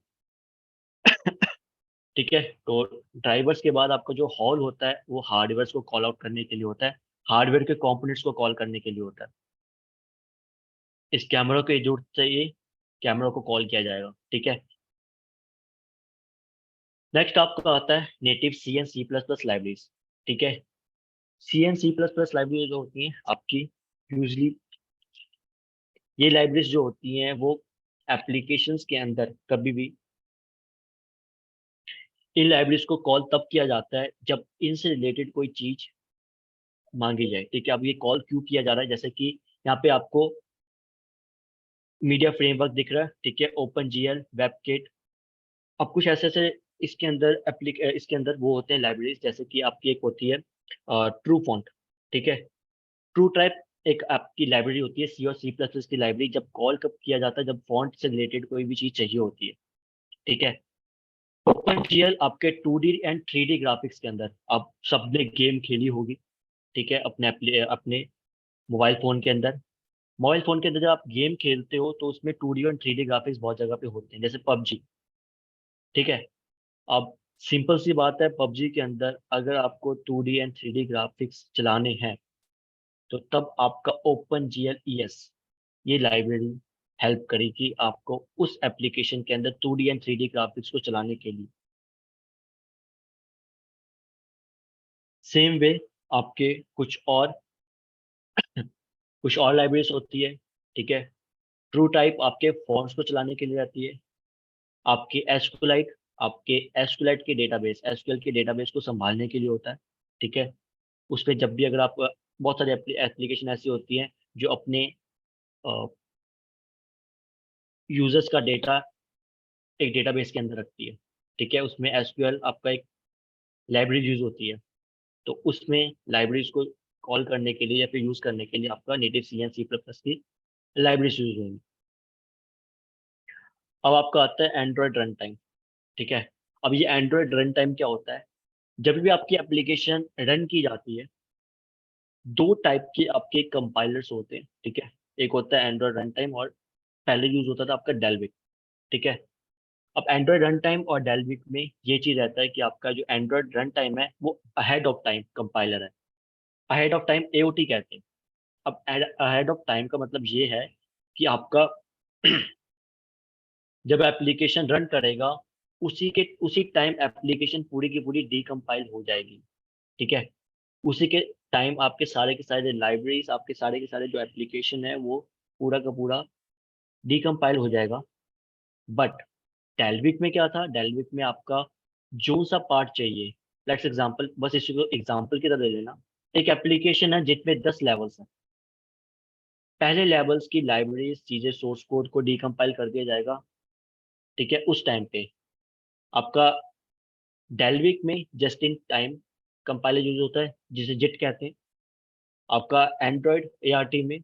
ठीक है, तो ड्राइवर्स के बाद आपका जो हॉल होता है वो हार्डवेयर को कॉल आउट करने के लिए होता है, हार्डवेयर के कंपोनेंट्स को कॉल करने के लिए होता है। इस कैमरा की जरूरत चाहिए, कैमरा को कॉल किया जाएगा। ठीक है, नेक्स्ट आपका आता है native C and C plus plus libraries. ठीक है, C and C plus plus library जो होती हैं आपकी, यूजली ये लाइब्रेरीज जो होती हैं वो एप्लीकेशंस के अंदर कभी भी इन लाइब्रेरीज को कॉल तब किया जाता है जब इनसे रिलेटेड कोई चीज मांगी जाए। ठीक है, अब ये कॉल क्यों किया जा रहा है, जैसे कि यहाँ पे आपको मीडिया फ्रेमवर्क दिख रहा है, ठीक है, ओपन जीएल, वेबकिट, अब कुछ ऐसे ऐसे इसके अंदर इसके अंदर वो होते हैं लाइब्रेरीज, जैसे कि आपकी एक होती है ट्रू फॉन्ट। ठीक है, ट्रू टाइप एक आपकी लाइब्रेरी होती है, सी और सी प्लस प्लस की लाइब्रेरी, जब कॉल कब किया जाता है, जब फॉन्ट से रिलेटेड कोई भी चीज चाहिए होती है। ठीक है, ओपन जीएल आपके 2D एंड 3D ग्राफिक्स के अंदर, आप सबने गेम खेली होगी, ठीक है, अपने मोबाइल फोन के अंदर, मोबाइल फोन के अंदर जब आप गेम खेलते हो तो उसमें 2D और 3D ग्राफिक्स बहुत जगह पे होते हैं, जैसे पबजी। ठीक है, अब सिंपल सी बात है, पबजी के अंदर अगर आपको 2D एंड 3D ग्राफिक्स चलाने हैं तो तब आपका open G L E S ये लाइब्रेरी हेल्प करेगी आपको उस एप्लीकेशन के अंदर 2D एंड 3D ग्राफिक्स को चलाने के लिए। सेम वे आपके कुछ और लाइब्रेरीज होती है। ठीक है, ट्रू टाइप आपके फॉर्म्स को चलाने के लिए आती है, आपके एसक्यूलाइट, आपके एसक्यूलाइट के डेटाबेस, एसक्यूएल के डेटाबेस को संभालने के लिए होता है। ठीक है, उसमें जब भी अगर आप बहुत सारी एप्लीकेशन ऐसी होती हैं जो अपने यूजर्स का डेटा एक डेटाबेस के अंदर रखती है। ठीक है, उसमें एसक्यूएल आपका एक लाइब्रेरी यूज होती है, तो उसमें लाइब्रेरीज को कॉल करने के लिए या फिर यूज करने के लिए आपका native C and C plus plus की लाइब्रेरीज यूज होंगी। अब आपका आता है एंड्रॉयड रन टाइम। ठीक है, अब ये एंड्रॉयड रन टाइम क्या होता है, जब भी आपकी एप्लीकेशन रन की जाती है, दो टाइप के आपके कंपाइलर्स होते हैं। ठीक है, एक होता है एंड्रॉयड रन टाइम और पहले यूज होता था आपका डेलविक। ठीक है, अब एंड्रॉयड रन टाइम और डेलविक में ये चीज रहता है कि आपका जो एंड्रॉयड रन टाइम है वो अहेड ऑफ टाइम कंपाइलर है। अहेड ऑफ टाइम एओटी कहते हैं। अब अहेड ऑफ टाइम का मतलब ये है कि आपका जब एप्लीकेशन रन करेगा उसी टाइम एप्लीकेशन पूरी की पूरी डीकम्पाइल हो जाएगी। ठीक है। उसी के टाइम आपके सारे लाइब्रेरीज, आपके सारे जो एप्लीकेशन है वो पूरा का पूरा डीकम्पाइल हो जाएगा। बट डेलविक में क्या था, डेलविक में आपका जो सा पार्ट चाहिए, लेट्स एग्जांपल, बस इसको एग्जांपल की तरह ले लेना। एक एप्लीकेशन है जिसमें 10 लेवल्स हैं। पहले लेवल्स की लाइब्रेरीज चीजें सोर्स कोड को डीकम्पाइल कर दिया जाएगा। ठीक है। उस टाइम पे आपका डेलविक में just in time compiler use होता है जिसे जिट कहते हैं। आपका एंड्रॉयड एआरटी में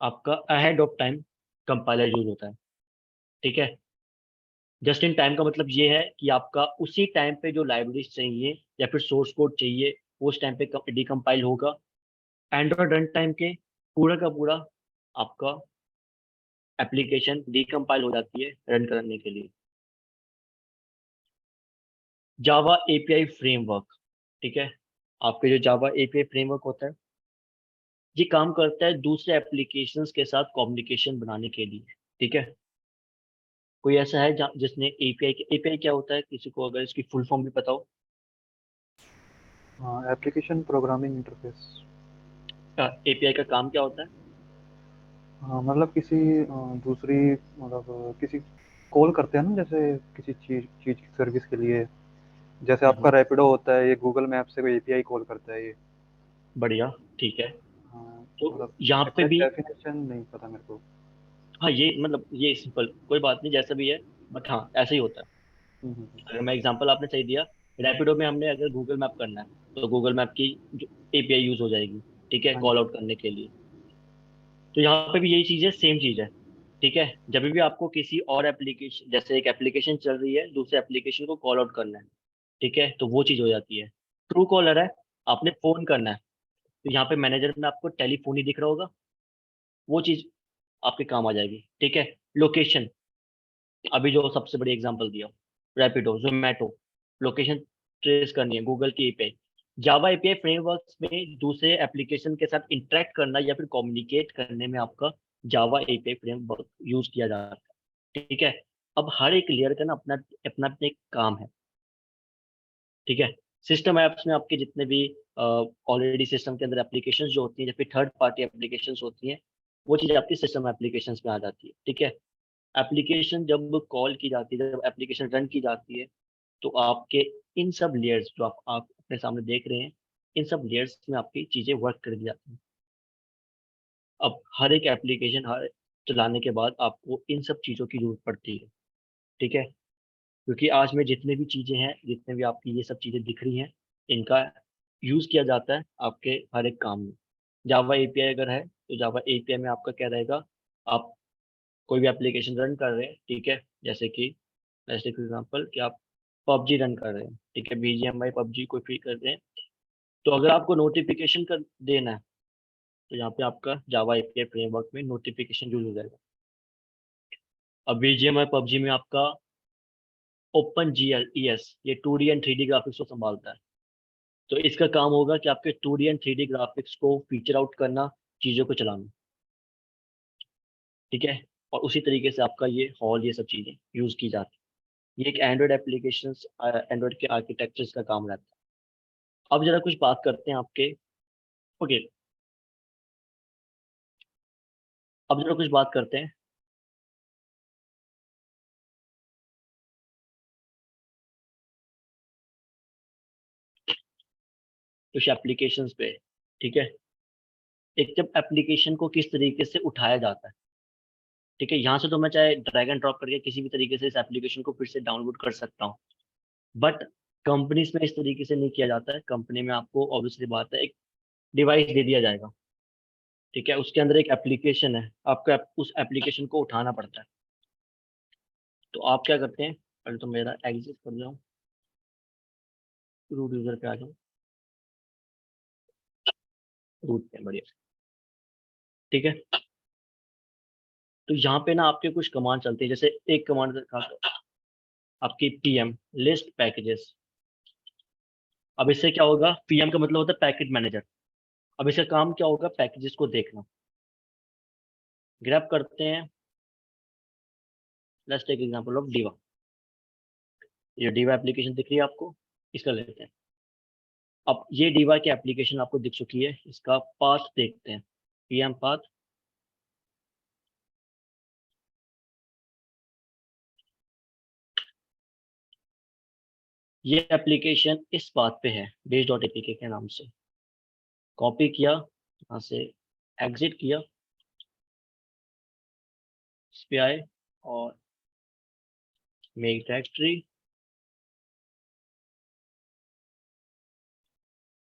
आपका ahead of time compiler use होता है। ठीक है। जस्ट इन टाइम का मतलब ये है कि आपका उसी टाइम पे जो लाइब्रेरीज चाहिए या फिर सोर्स कोड चाहिए वो उस टाइम पे डिकम्पाइल होगा। एंड्रॉयड रन टाइम के पूरा का पूरा आपका एप्लीकेशन डिकम्पाइल हो जाती है रन करने के लिए। Java API framework. ठीक है। आपके जो जावा एपीआई फ्रेमवर्क होता है ये काम करता है दूसरे एप्लीकेशंस के साथ कम्युनिकेशन बनाने के लिए। ठीक है। कोई ऐसा है जिसने एपीआई क्या होता है, किसी को अगर इसकी फुल फॉर्म भी पता हो? हाँ, एप्लीकेशन प्रोग्रामिंग इंटरफेस। एपीआई का काम क्या होता है? हाँ, मतलब किसी दूसरी, मतलब किसी कॉल करते हैं ना, जैसे किसी चीज़ चीज़ की सर्विस के लिए। जैसे आपका हम्म, रैपिडो होता है, ये गूगल मैप से कोई एपीआई कॉल करता है ये। बढ़िया। ठीक है। हाँ, तो मतलब यहाँ पे एग्जैक्ट भी, डेफिनेशन नहीं पता मेरे को। हाँ ये मतलब ये सिंपल कोई बात नहीं जैसा भी है, बट हाँ ऐसा ही होता है। हम्म। अगर मैं एग्जांपल आपने सही दिया, रैपिडो में हमने अगर गूगल मैप करना है तो गूगल मैप की एपीआई यूज हो जाएगी। ठीक है, हाँ कॉल जी। आउट करने के लिए। तो यहाँ पे भी यही चीज है, सेम चीज है। ठीक है। जब भी आपको किसी और एप्लीकेशन, जैसे एक एप्लीकेशन चल रही है दूसरे एप्लीकेशन को कॉल आउट करना है, ठीक है, तो वो चीज हो जाती है। ट्रू कॉलर है, आपने फोन करना है तो यहाँ पे मैनेजर में आपको टेलीफोन ही दिख रहा होगा, वो चीज आपके काम आ जाएगी। ठीक है। लोकेशन, अभी जो सबसे बड़ी एग्जांपल दिया, रैपिडो, जोमेटो, लोकेशन ट्रेस करनी है गूगल की एपीआई। जावा एपीआई फ्रेमवर्क में दूसरे एप्लीकेशन के साथ इंटरेक्ट करना या फिर कम्युनिकेट करने में आपका जावा एपीआई फ्रेमवर्क यूज किया जाता है। ठीक है। अब हर एक लेयर का ना अपना अपना अपना एक काम है। ठीक है। सिस्टम ऐप्स में आपके जितने भी ऑलरेडी सिस्टम के अंदर एप्लीकेशंस जो होती हैं या फिर थर्ड पार्टी एप्लीकेशंस होती हैं, वो चीज़ आपकी सिस्टम एप्लीकेशंस में आ जाती है। ठीक है। एप्लीकेशन जब कॉल की जाती है, जब एप्लीकेशन रन की जाती है, तो आपके इन सब लेयर्स जो आप अपने सामने देख रहे हैं, इन सब लेयर्स में आपकी चीज़ें वर्क कर दी जाती हैं। अब हर एक एप्लीकेशन हर चलाने के बाद आपको इन सब चीज़ों की जरूरत पड़ती है। ठीक है। क्योंकि आज में जितने भी चीज़ें हैं, जितने भी आपकी ये सब चीज़ें दिख रही हैं, इनका यूज़ किया जाता है आपके हर एक काम में। जावा एपीआई अगर है तो जावा एपीआई में आपका क्या रहेगा, आप कोई भी एप्लीकेशन रन कर रहे हैं, ठीक है, जैसे फॉर एग्जांपल कि आप पबजी रन कर रहे हैं, ठीक है, बीजीएमआई पबजी कोई फ्री कर रहे हैं, तो अगर आपको नोटिफिकेशन कर देना है तो यहाँ पे आपका जावा एपीआई फ्रेमवर्क में नोटिफिकेशन यूज हो जाएगा। अब बीजीएमआई पबजी में आपका ओपन जीएस ये 2D एंड 3D ग्राफिक्स को संभालता है। तो इसका काम होगा कि आपके 2D एंड 3D ग्राफिक्स को फीचर आउट करना, चीज़ों को चलाना। ठीक है। और उसी तरीके से आपका ये हॉल ये सब चीज़ें यूज़ की जाती है। ये एक एंड्रॉयड एप्लीकेशन, एंड्रॉयड के आर्किटेक्चर्स का काम रहता है। अब जरा कुछ बात करते हैं आपके, ओके, अब जरा कुछ बात करते हैं कुछ एप्लीकेशंस पे। ठीक है। एक जब एप्लीकेशन को किस तरीके से उठाया जाता है, ठीक है, यहाँ से तो मैं चाहे ड्रैग एंड ड्रॉप करके किसी भी तरीके से इस एप्लीकेशन को फिर से डाउनलोड कर सकता हूँ। बट कंपनीज में इस तरीके से नहीं किया जाता है। कंपनी में आपको ऑब्वियसली बात है एक डिवाइस दे दिया जाएगा। ठीक है। उसके अंदर एक एप्लीकेशन है, आपको उस एप्लीकेशन को उठाना पड़ता है। तो आप क्या करते हैं, पहले तो मेरा एग्जिट कर जाओ, रूट यूजर पे आ जाओ, रूट पे, बढ़िया। ठीक है। तो यहाँ पे ना आपके कुछ कमांड चलती है, जैसे एक कमांड आपकी पीएम लिस्ट पैकेजेस। अब इससे क्या होगा, पीएम का मतलब होता है पैकेज मैनेजर। अब इसका काम क्या होगा, पैकेजेस को देखना। ग्रैब करते हैं, let's take example of DIVA. ये डीवा एप्लीकेशन दिख रही है आपको, इसका लेते हैं। अब ये डीवा की एप्लीकेशन आपको दिख चुकी है, इसका पाथ देखते हैं, पीएम पाथ। ये एप्लीकेशन इस पाथ पे है, बेस डॉट एपीके के नाम से। कॉपी किया, यहाँ से एग्जिट किया, इस पे आए और make directory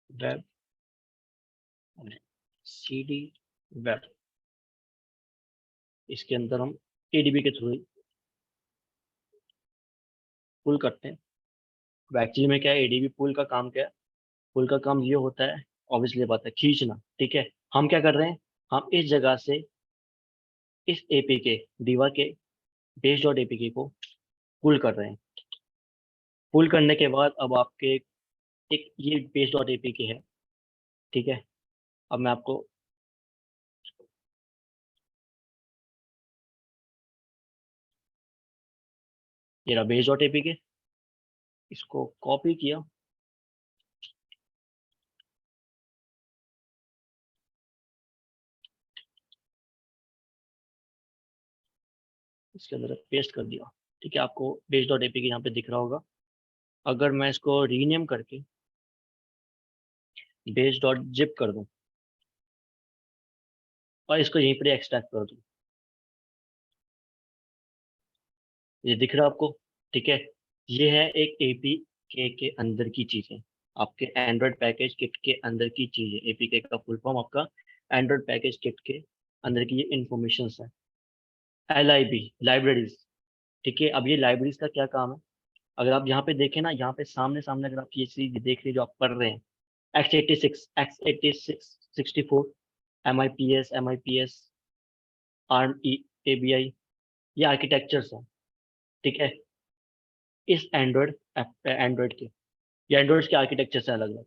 web cd web, इसके अंदर हम एडीबी के थ्रू पुल करते हैं। एक्चुअली में क्या है, एडीबी पुल का काम क्या है, पुल का काम ये होता है, ऑब्वियसली बात है, खींचना। ठीक है, हम क्या कर रहे हैं, हम इस जगह से इस एपीके डीवा के बेस डॉट एपीके को पुल कर रहे हैं। पुल करने के बाद अब आपके एक ये बेस डॉट एपीके है। ठीक है, अब मैं आपको ये रहा बेस डॉट एपीके, इसको कॉपी किया, इसके अंदर पेस्ट कर दिया। ठीक है, आपको बेस डॉट एपीके यहाँ पे दिख रहा होगा। अगर मैं इसको रीनेम करके बेस डॉट जिप कर दूं और इसको यहीं पर एक्सट्रैक्ट कर दूं, ये दिख रहा है आपको। ठीक है, ये है एक एपीके के अंदर की चीजें, आपके एंड्रॉयड पैकेज किट के अंदर की चीजें। एपीके का फुल फॉर्म आपका एंड्रॉयड पैकेज किट के अंदर की ये इंफॉर्मेशन है। LIB libraries. ठीक है, अब ये लाइब्रेरीज का क्या काम है, अगर आप यहाँ पे देखें ना, यहाँ पे सामने सामने अगर आप ये चीज देख रहे हैं जो आप पढ़ रहे हैं, x86 64 MIPS ARM ABI, ये आर्किटेक्चर्स हैं। ठीक है, इस एंड्रॉयड के, ये एंड्रॉयड के आर्किटेक्चर से अलग अलग।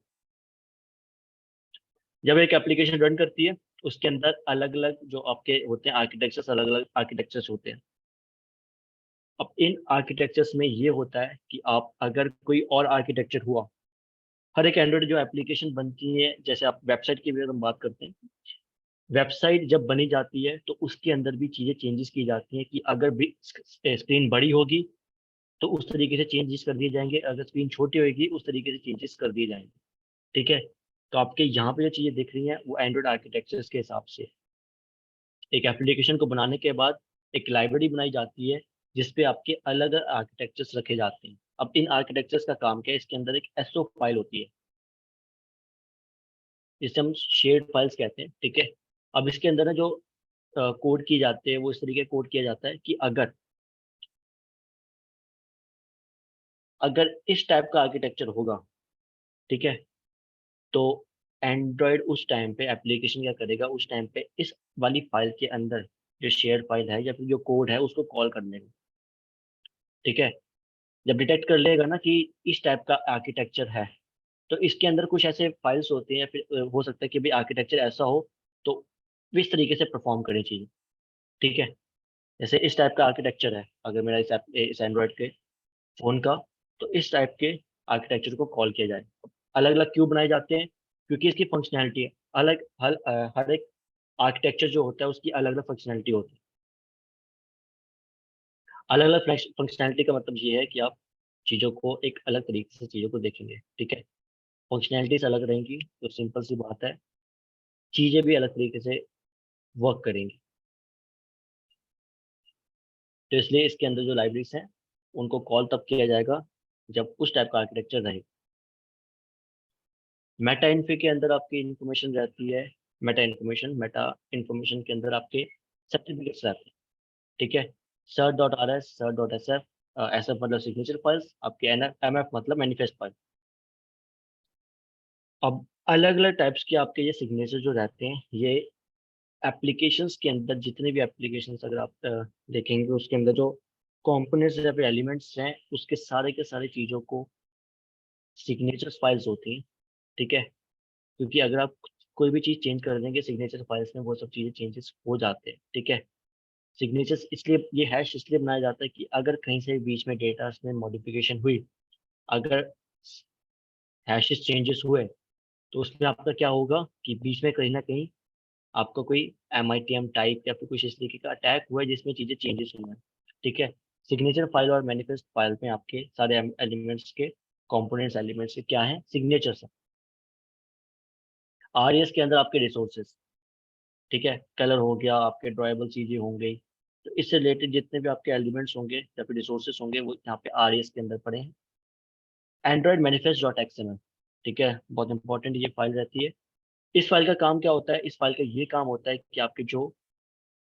जब एक एप्लीकेशन रन करती है, उसके अंदर अलग अलग जो आपके होते हैं आर्किटेक्चर्स, अलग अलग आर्किटेक्चर्स होते हैं। अब इन आर्किटेक्चर्स में ये होता है कि आप अगर कोई और आर्किटेक्चर हुआ, हर एक एंड्रॉयड जो एप्लीकेशन बनती है, जैसे आप वेबसाइट की भी अगर हम बात करते हैं, वेबसाइट जब बनी जाती है तो उसके अंदर भी चीज़ें चेंजेस की जाती हैं कि अगर भी स्क्रीन बड़ी होगी तो उस तरीके से चेंजेस कर दिए जाएंगे, अगर स्क्रीन छोटी होगी उस तरीके से चेंजेस कर दिए जाएंगे। ठीक है, तो आपके यहाँ पे जो चीज़ें दिख रही हैं वो एंड्रॉयड आर्किटेक्चर्स के हिसाब से। एक एप्लीकेशन को बनाने के बाद एक लाइब्रेरी बनाई जाती है जिसपे आपके अलग अलग आर्किटेक्चर्स रखे जाते हैं। अब इन आर्किटेक्चर्स का काम क्या है, इसके अंदर एक एसओ फाइल होती है जिसे हम शेयर्ड फाइल्स कहते हैं। ठीक है, अब इसके अंदर ना जो कोड किए जाते हैं वो इस तरीके कोड किया जाता है कि अगर अगर इस टाइप का आर्किटेक्चर होगा, ठीक है, तो एंड्रॉयड उस टाइम पे एप्लीकेशन क्या करेगा, उस टाइम पे इस वाली फाइल के अंदर जो शेयर फाइल है या फिर जो कोड है उसको कॉल कर लेगा। ठीक है, जब डिटेक्ट कर लेगा ना कि इस टाइप का आर्किटेक्चर है, तो इसके अंदर कुछ ऐसे फाइल्स होते हैं या फिर हो सकता है कि भाई आर्किटेक्चर ऐसा हो तो इस तरीके से परफॉर्म करे चीज़। ठीक है, जैसे इस टाइप का आर्किटेक्चर है अगर मेरा इस एंड्रॉयड के फ़ोन का, तो इस टाइप के आर्किटेक्चर को कॉल किया जाए। अलग अलग क्यों बनाए जाते हैं, क्योंकि इसकी फंक्शनैलिटी है अलग, हर एक आर्किटेक्चर जो होता है उसकी अलग अलग फंक्शनैलिटी होती है। अलग अलग फंक्शनैलिटी का मतलब ये है कि आप चीज़ों को एक अलग तरीके से चीज़ों को देखेंगे। ठीक है, फंक्शनैलिटीज अलग रहेंगी तो सिंपल सी बात है, चीज़ें भी अलग तरीके से वर्क करेंगी। तो इसलिए इसके अंदर जो लाइब्रेरीज हैं उनको कॉल तब किया जाएगा जब उस टाइप का आर्किटेक्चर रहे। मेटा इन्फो के अंदर आपकी इंफॉर्मेशन रहती है, मेटा इंफॉर्मेशन के अंदर आपके सर्टिफिकेट्स रहते हैं। ठीक है, cert.rs cert.sf, एसएफ मतलब सिग्नेचर फाइल्स, आपके एमएफ मतलब मैनिफेस्ट फाइल। अब अलग अलग टाइप्स के आपके ये सिग्नेचर जो रहते हैं, ये एप्लीकेशंस के अंदर जितने भी एप्लीकेशंस अगर आप देखेंगे उसके अंदर जो कंपोनेंट्स या फिर एलिमेंट्स हैं उसके सारे के सारे चीज़ों को सिग्नेचर्स फाइल्स होती हैं, ठीक है। क्योंकि अगर आप कोई भी चीज़ चेंज कर देंगे सिग्नेचर फाइल्स में वो सब चीज़ें चेंजेस हो जाते हैं, ठीक है। सिग्नेचर्स इसलिए ये हैश इसलिए बनाया जाता है कि अगर कहीं से बीच में डेटा में मॉडिफिकेशन हुई, अगर हैशेस चेंजेस हुए तो उसमें आपका क्या होगा कि बीच में कहीं ना कहीं आपका कोई MITM टाइप या फिर कुछ इस तरीके का अटैक हुआ है जिसमें चीजें चेंजेस हुए हैं, ठीक है। सिग्नेचर फाइल और मैनिफेस्ट फाइल में आपके सारे एलिमेंट्स के कंपोनेंट्स एलिमेंट्स के क्या है, सिग्नेचर्स है। RES के अंदर आपके रिसोर्सेज, ठीक है, कलर हो गया, आपके ड्रॉएबल चीजें होंगी, तो इससे रिलेटेड जितने भी आपके एलिमेंट्स होंगे या फिर रिसोर्सेज होंगे वो यहाँ पे RES के अंदर पड़े हैं। एंड्रॉइड मैनिफेस्ट डॉट XML, ठीक है, बहुत इंपॉर्टेंट ये फाइल रहती है। इस फाइल का काम क्या होता है, इस फाइल का ये काम होता है कि आपके जो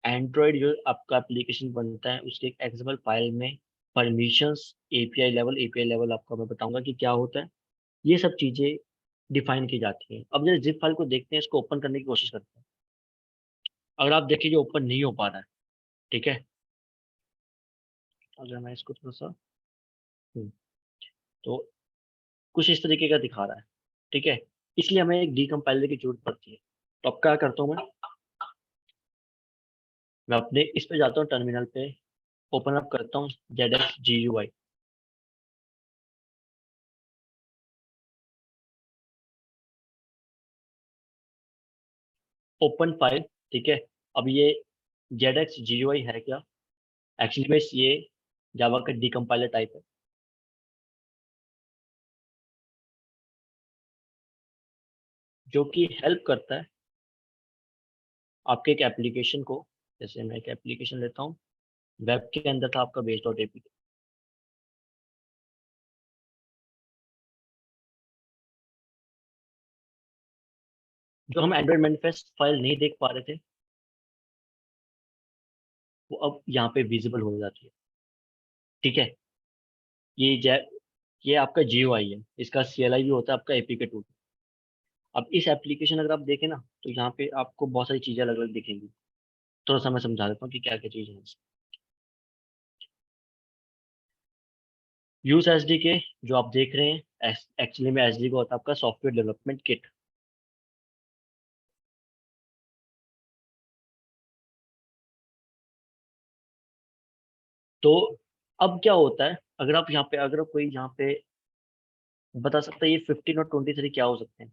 एंड्रॉइड जो आपका एप्लीकेशन बनता है उसके एक एक्सएमएल फाइल में परमिशंस, एपीआई लेवल आपको मैं बताऊंगा कि क्या होता है, ये सब चीजें डिफाइन की जाती हैं। अब जैसे जिप फाइल को देखते हैं, इसको ओपन करने की कोशिश करते हैं। अगर आप देखिए ओपन नहीं हो पा रहा है, ठीक है। अगर मैं इसको थोड़ा सा हम्म, तो कुछ इस तरीके का दिखा रहा है, ठीक है। इसलिए हमें एक डीकम्पाइलर की जरूरत पड़ती है। तो अब क्या करता हूँ मैं अपने इस पे जाता हूँ टर्मिनल पे, ओपन अप करता हूँ ZXGUI, ओपन फाइल, ठीक है। अब ये ZXGUI है क्या, एक्चुअली में ये जावा का डीकम्पाइलर टाइप है, जो कि हेल्प करता है आपके एक एप्लीकेशन को। जैसे मैं एक एप्लीकेशन लेता हूँ, वेब के अंदर था आपका बेस डॉट एपी, जो हम एंड्रॉइड मैनिफेस्ट फाइल नहीं देख पा रहे थे वो अब यहाँ पे विजिबल हो जाती है, ठीक है। ये ये आपका GUI है, इसका CLI भी होता है आपका एपी के टूल। अब इस एप्लीकेशन अगर आप देखें ना तो यहाँ पे आपको बहुत सारी चीजें अलग अलग दिखेंगी। थोड़ा सा मैं समझा देता हूँ कि क्या क्या चीजें हैं। यूज SDK जो आप देख रहे हैं, एक्चुअली में SDK होता है आपका सॉफ्टवेयर डेवलपमेंट किट। तो अब क्या होता है, अगर आप यहाँ पे अगर कोई यहाँ पे बता सकता है ये 15 और 23 क्या हो सकते हैं।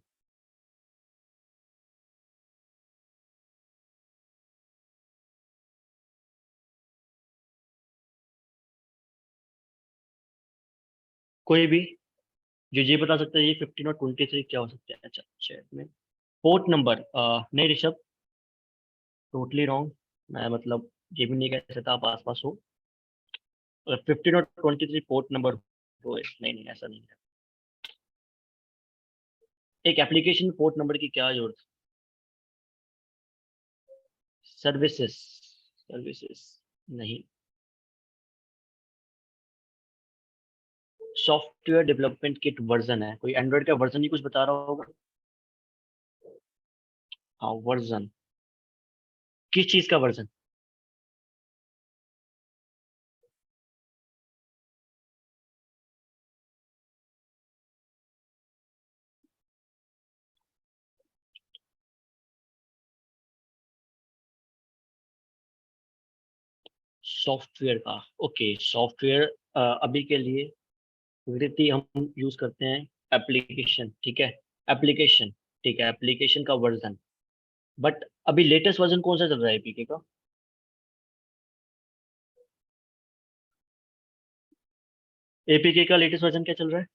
कोई भी जो ये बता सकता है ये 15 और 23 क्या हो सकते हैं। अच्छा चैट में पोर्ट नंबर, नहीं ऋषभ, टोटली रॉन्ग। मैं मतलब ये भी नहीं कह सकता आप आसपास हो। अगर 15 और 23 पोर्ट नंबर हो, नहीं नहीं ऐसा नहीं है। एक एप्लीकेशन पोर्ट नंबर की क्या जरूरत, सर्विसेज, सर्विसेज नहीं। सॉफ्टवेयर डेवलपमेंट किट वर्जन है, कोई एंड्रॉइड का वर्जन ही कुछ बता रहा होगा। हाँ वर्जन, किस चीज का वर्जन। सॉफ्टवेयर का, ओके सॉफ्टवेयर। अभी के लिए विकृति हम यूज करते हैं एप्लीकेशन, ठीक है, एप्लीकेशन, ठीक है, एप्लीकेशन का वर्जन। बट अभी लेटेस्ट वर्जन कौन सा चल रहा है एपीके का। एपीके का लेटेस्ट वर्जन क्या चल रहा है।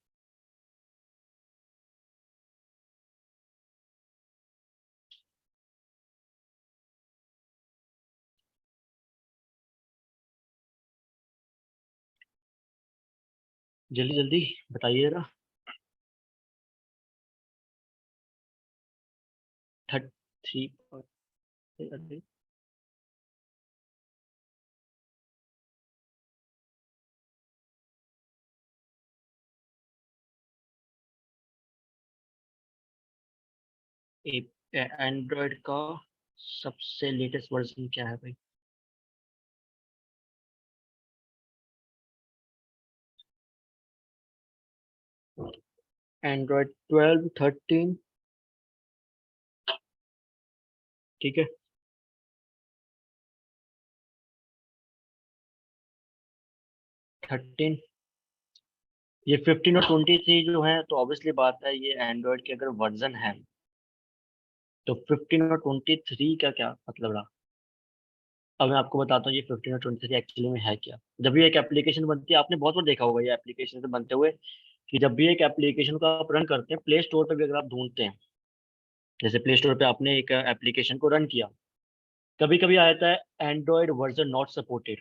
जल्दी जल्दी बताइए जरा। 33। एंड्रॉइड का सबसे लेटेस्ट वर्जन क्या है भाई। एंड्रॉयड 12, 13, ठीक है। थर्टीन, ये 15 और 23 जो है, तो ऑब्वियसली बात है ये एंड्रॉयड के अगर वर्जन है तो 15 और 23 का क्या मतलब रहा। अब मैं आपको बताता हूँ ये 15 और 23 एक्चुअली में है क्या। जब भी एक एप्लीकेशन बनती है, आपने बहुत बार देखा होगा ये एप्लीकेशन से बनते हुए, कि जब भी एक एप्लीकेशन को आप रन करते हैं, प्ले स्टोर पर भी अगर आप ढूंढते हैं, जैसे प्ले स्टोर पे आपने एक एप्लीकेशन को रन किया, कभी कभी आता है एंड्रॉयड वर्जन नॉट सपोर्टेड,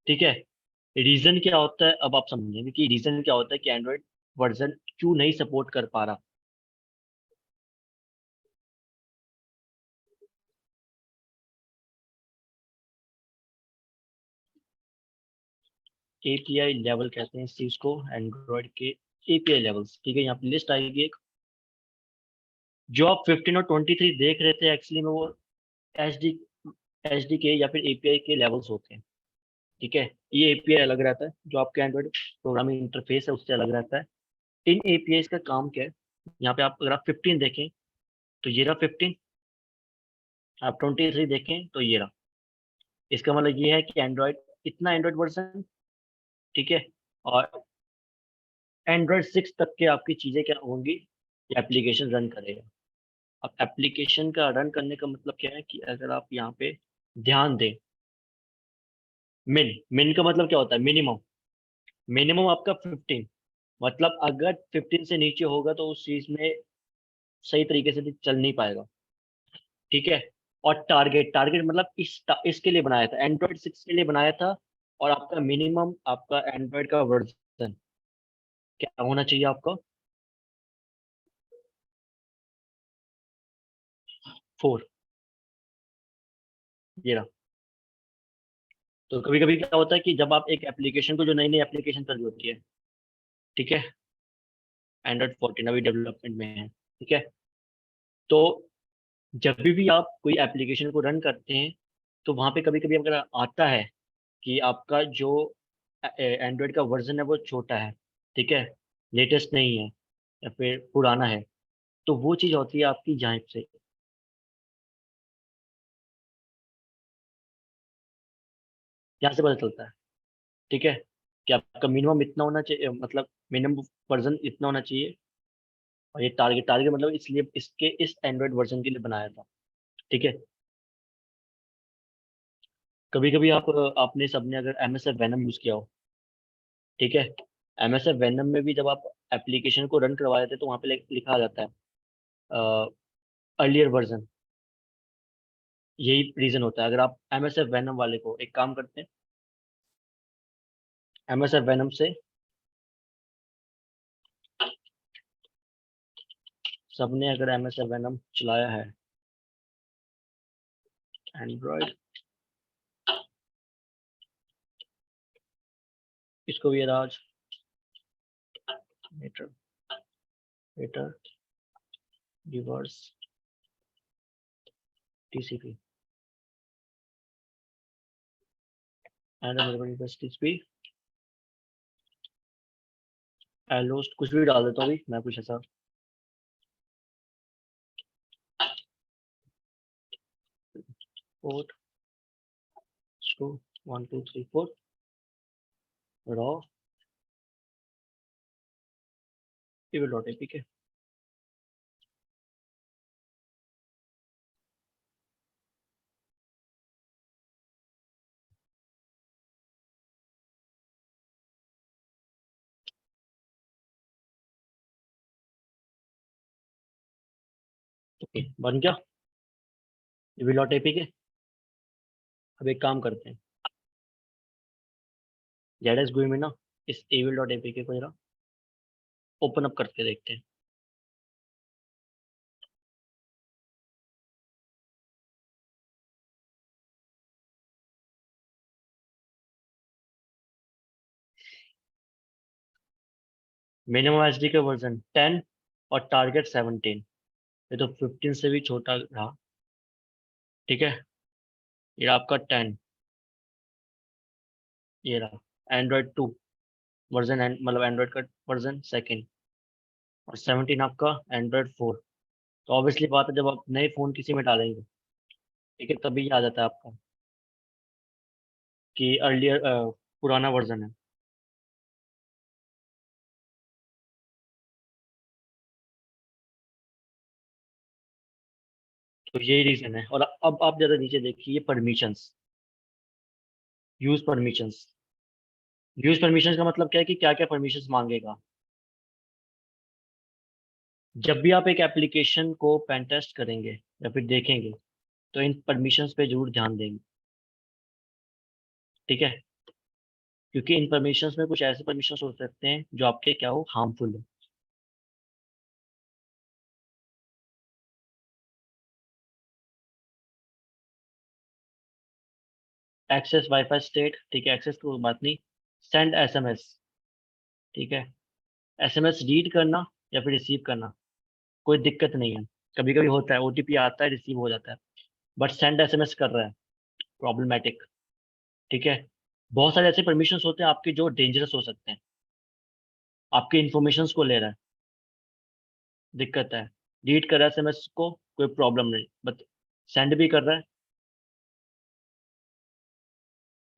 ठीक है। रीजन क्या होता है, अब आप समझेंगे कि रीजन क्या होता है कि एंड्रॉयड वर्जन क्यों नहीं सपोर्ट कर पा रहा। एपीआई लेवल कहते हैं इस चीज को, एंड्रॉयड के एपीआई लेवल्स, ठीक है। यहाँ पे लिस्ट आएगी एक, जो आप 15 और 23 देख रहे थे एक्चुअली में वो एच डी के या फिर एपीआई के लेवल्स होते हैं, ठीक है। ये एपीआई अलग रहता है, जो आपके एंड्रॉयड प्रोग्रामिंग इंटरफेस है उससे अलग रहता है। इन एपीआई का काम क्या है, यहाँ पे आप अगर आप 15 देखें तो ये रहा 15, आप 23 देखें तो ये रहा। इसका मतलब ये है कि एंड्रॉयड, इतना एंड्रॉयड वर्जन, ठीक है। और एंड्रॉयड 6 तक के आपकी चीज़ें क्या होंगी, ये एप्लीकेशन रन करेगा। अब एप्लीकेशन का रन करने का मतलब क्या है कि अगर आप यहाँ पे ध्यान दें, मिन का मतलब क्या होता है, मिनिमम। मिनिमम आपका 15, मतलब अगर 15 से नीचे होगा तो उस चीज में सही तरीके से चल नहीं पाएगा, ठीक है। और टारगेट, टारगेट मतलब इसके लिए बनाया था, एंड्रॉयड 6 के लिए बनाया था। और आपका मिनिमम, आपका एंड्रॉयड का वर्जन क्या होना चाहिए आपका, 4, ये रहा। तो कभी कभी क्या होता है कि जब आप एक एप्लीकेशन को, जो नई नई एप्लीकेशन चल रही होती है, ठीक है, एंड्रॉयड 14 अभी डेवलपमेंट में है, ठीक है। तो जब भी आप कोई एप्लीकेशन को रन करते हैं, तो वहां पे कभी कभी अगर आता है कि आपका जो एंड्रॉयड का वर्जन है वो छोटा है, ठीक है, लेटेस्ट नहीं है या फिर पुराना है, तो वो चीज़ होती है आपकी जांच से। यहाँ से पता चलता है, ठीक है, कि आपका मिनिमम इतना होना चाहिए, मतलब मिनिमम वर्जन इतना होना चाहिए। और ये टारगेट, टारगेट मतलब इसलिए इसके इस एंड्रॉयड वर्जन के लिए बनाया था, ठीक है। कभी कभी आप आपने सबने अगर M S F venom use किया हो, ठीक है, एम एस एफ वेनम में भी जब आप एप्लीकेशन को रन करवा देते हैं तो वहाँ पे लिखा आ जाता है अर्लियर वर्जन। यही रीजन होता है। अगर आप एम एस एफ वेनम वाले को एक काम करते हैं, एम एस एफ वेनम से सबने अगर एम एस एफ वेनम चलाया है, एंड्रॉयड, इसको भी राज meter meter reverse TCP and reverse TCP LHOST, कुछ भी डाल देता हूँ अभी मैं, कुछ ऐसा port to 1 2 3 4 raw table dot APK. Okay, बन गया टेबल डॉट एपीके। अब एक काम करते हैं, जेड एस GUI में ना इस एविल डॉट एपीके को जरा ओपन अप करके देखते हैं। मिनिमम एचडी का वर्जन 10 और टारगेट 17, ये तो 15 से भी छोटा रहा, ठीक है। ये आपका 10, ये रहा एंड्रॉयड 2, वर्जन मतलब एंड्रॉयड का वर्जन सेकंड, और 17 आपका एंड्रॉयड 4। तो ऑब्वियसली बात है, जब आप नए फ़ोन किसी में डालेंगे, ठीक है, तभी ये आ जाता है आपका कि अर्लियर पुराना वर्जन है। तो यही रीज़न है। और अब आप ज़रा नीचे देखिए, permissions, use permissions. Use permissions का मतलब क्या है कि क्या-क्या परमिशंस माँगेगा। जब भी आप एक एप्लीकेशन को पेन टेस्ट करेंगे या फिर देखेंगे, तो इन परमिशंस पे ज़रूर ध्यान देंगे, ठीक है? क्योंकि इन परमिशंस में कुछ ऐसे परमिशंस हो सकते हैं जो आपके क्या हो, हार्मफुल हो। एक्सेस वाईफ़ाई स्टेट, ठीक है, एक्सेस की कोई बात नहीं। सेंड एसएमएस, ठीक है? एसएमएस रीड करना या फिर रिसीव करना, कोई दिक्कत नहीं है। कभी-कभी होता है, ओटीपी आता है, रिसीव हो जाता है। बट सेंड एसएमएस कर रहा है, प्रॉब्लमैटिक, ठीक है? बहुत सारे ऐसे परमिशंस होते हैं आपके जो डेंजरस हो सकते हैं। आपके इन्फॉर्मेशंस को ले रहा है, दिक्कत है। रीड कर रहा है एसएमएस को, कोई प्रॉब्लम नहीं, बट सेंड भी कर रहा है,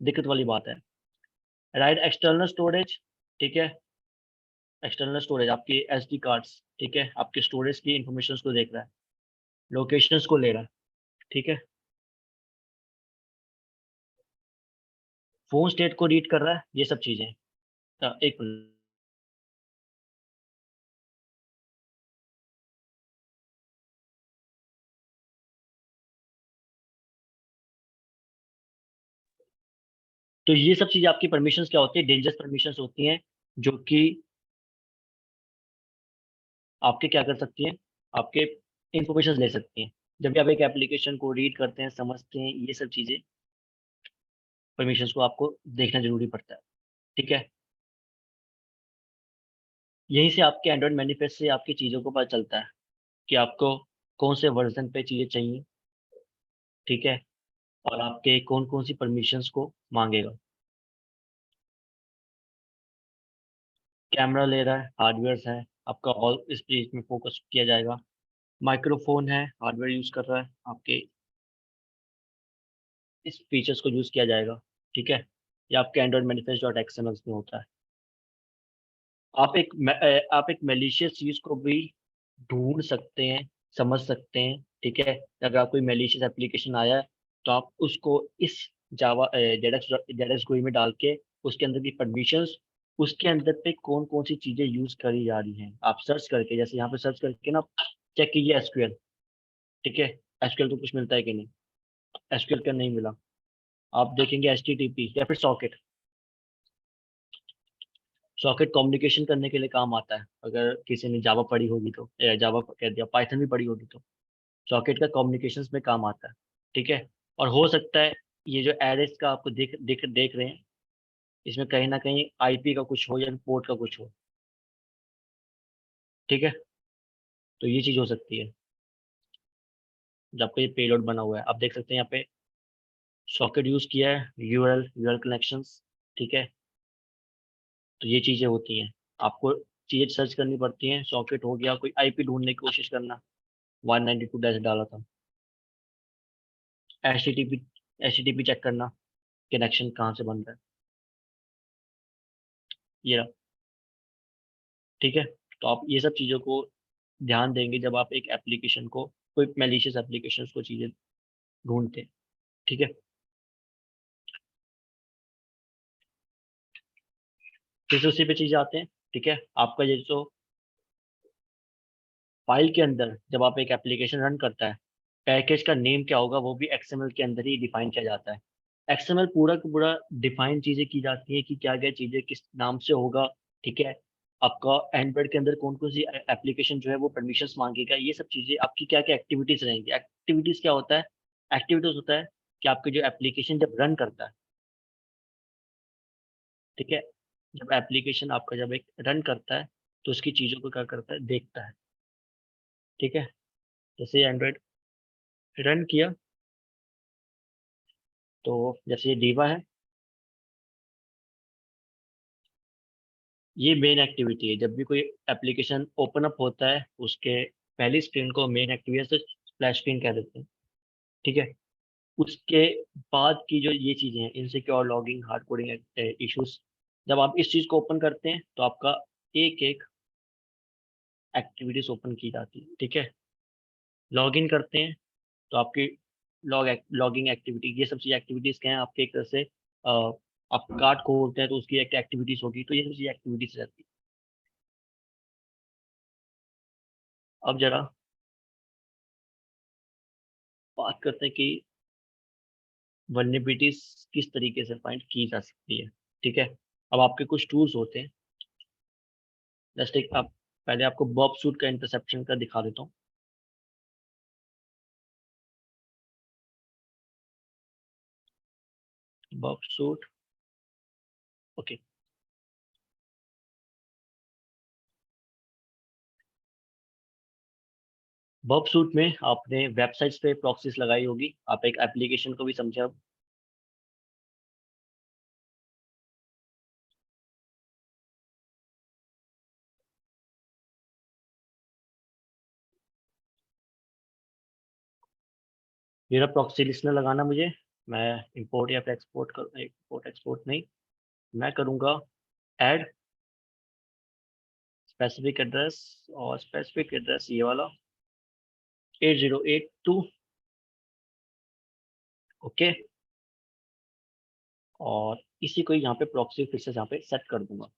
दिक्कत वाली बात है। राइट एक्सटर्नल स्टोरेज, ठीक है? एक्सटर्नल स्टोरेज आपकी एसडी कार्ड्स, ठीक है? आपके स्टोरेज की इन्फॉर्मेशंस को देख रहा है, लोकेशंस को ले रहा है, ठीक है? फ़ोन स्टेट को रीड कर रहा है, ये सब चीज़ें। एक मिनट। तो ये सब चीज़ें आपकी परमिशंस क्या होती है, डेंजरस परमिशंस होती हैं, जो कि आपके क्या कर सकती हैं, आपके इन्फॉर्मेशंस ले सकती हैं। जब भी आप एक एप्लीकेशन को रीड करते हैं, समझते हैं, ये सब चीज़ें, परमिशंस को आपको देखना ज़रूरी पड़ता है, ठीक है? यहीं से आपके एंड्रॉइड मैनिफेस्ट से आपकी चीज़ों को पता चलता है कि आपको कौन से वर्ज़न पे चीज़ें चाहिए, ठीक है? और आपके कौन-कौन सी परमिशंस को माँगेगा। कैमरा ले रहा है, हार्डवेयर्स है, आपका ऑल इस चीज़ में फ़ोकस किया जाएगा। माइक्रोफ़ोन है, हार्डवेयर यूज़ कर रहा है, आपके इस फीचर्स को यूज़ किया जाएगा, ठीक है? ये आपके एंड्रॉइड मैनिफेस्ट डॉट एक्सएमएल में होता है। आप एक मैलिशियस चीज़ को भी ढूँढ सकते हैं, समझ सकते हैं, ठीक है? अगर आप कोई मैलिशियस एप्लीकेशन आया है, तो आप उसको इस जावा जेडएक्स GUI में डाल के उसके अंदर की परमिशंस, उसके अंदर पे कौन-कौन सी चीज़ें यूज़ करी जा रही हैं, आप सर्च करके, जैसे यहाँ पे सर्च करके ना चेक कीजिए एसक्यूएल, ठीक है? एसक्यूएल को कुछ मिलता है कि नहीं? एसक्यूएल का नहीं मिला, आप देखेंगे एचटीटीपी या फिर सॉकेट। सॉकेट कम्युनिकेशन करने के लिए काम आता है, अगर किसी ने जावा पढ़ी होगी तो, जावा कह दिया, पाइथन भी पढ़ी होगी तो। सॉकेट का कम्युनिकेशंस में काम आता है, ठीक है? और हो सकता है ये जो एरेज़ का आपको देख देख देख रहे हैं, इसमें कहीं न कहीं आईपी का कुछ हो या पोर्ट का कुछ हो, ठीक है? तो ये चीज़ हो सकती है, जब आपका ये पेलोड बना हुआ है। आप देख सकते हैं यहाँ पे सॉकेट यूज़ किया है, यूआरएल कनेक्शंस, ठीक है? तो ये चीज़ें होती हैं। आपको चीज़ें सर्च करनी पड़ती हैं, सॉकेट हो गया, कोई आईपी ढूँढने की कोशिश करना, 192 डैश डाला था। एचटीटीपी एचटीटीपी चेक करना, कनेक्शन कहाँ से बन रहा है, ये रहा, ठीक है? तो आप ये सब चीज़ों को ध्यान देंगे जब आप एक एप्लीकेशन को, कोई मैलिशियस एप्लीकेशंस को चीज़ें ढूँढते हैं, ठीक है? फिर उसी पे चीज़ें आते हैं, ठीक है? आपका ये जो फ़ाइल के अंदर जब आप एक एप्लीकेशन रन करता है, पैकेज का नेम क्या होगा वो भी एक्सएमएल के अंदर ही डिफ़ाइन किया जाता है। एक्सएमएल पूरा का पूरा डिफ़ाइन चीज़ें की जाती हैं कि क्या-क्या चीज़ें किस नाम से होगा, ठीक है? आपका एंड्रॉइड के अंदर कौन-कौन सी एप्लीकेशन जो है वो परमिशंस माँगेगा, ये सब चीज़ें आपकी क्या-क्या एक्टिविटीज़ रहेंगी। एक्टिविटीज़ क्या होता है? एक्टिविटीज़ होता है कि आपकी जो एप्लीकेशन जब रन करता है, ठीक है? जब एप्लीकेशन आपका जब एक रन करता है, तो उसकी चीज़ों को क्या करता है, देखता है, ठीक है? जैसे एंड्रॉइड रन किया, तो जैसे ये डीवा है, ये मेन एक्टिविटी है। जब भी कोई एप्लीकेशन ओपन अप होता है उसके पहली स्क्रीन को मेन एक्टिविटी से स्प्लैश स्क्रीन कह देते हैं, ठीक है। उसके बाद की जो ये चीजें हैं, insecure logging, hard coding issues, जब आप इस चीज को ओपन करते हैं तो आपका एक एक एक्टिविटीज ओपन की जाती है, ठीक है। लॉग इन करते हैं तो आपकी लॉगिंग एक्टिविटी, ये सब चीज़ एक्टिविटीज क्या हैं आपके, एक तरह से आप कार्ड खोलते हैं तो उसकी एक एक्टिविटीज होगी, तो ये सब चीज़ एक्टिविटीज रहती है। अब जरा बात करते हैं कि वल्नरेबिलिटीज किस तरीके से फाइंड की जा सकती है, ठीक है। अब आपके कुछ टूल्स होते हैं, जैसे एक आप पहले आपको बॉब सूट का इंटरसेप्शन का दिखा देता हूँ। Bob suit, okay. Bob suit में आपने वेबसाइट्स पे प्रॉक्सीज लगाई होगी, आप एक एप्लीकेशन को भी समझे अब। मेरा प्रॉक्सी लिस्टनर लगाना मुझे, मैं इंपोर्ट या एक्सपोर्ट कर, इंपोर्ट एक्सपोर्ट नहीं, मैं करूँगा ऐड स्पेसिफिक एड्रेस, और स्पेसिफिक एड्रेस ये वाला 8082, ओके। और इसी को यहाँ पे प्रॉक्सी फिर से यहाँ पे सेट कर दूंगा।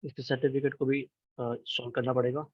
इसके सर्टिफिकेट को भी इंस्टॉल करना पड़ेगा।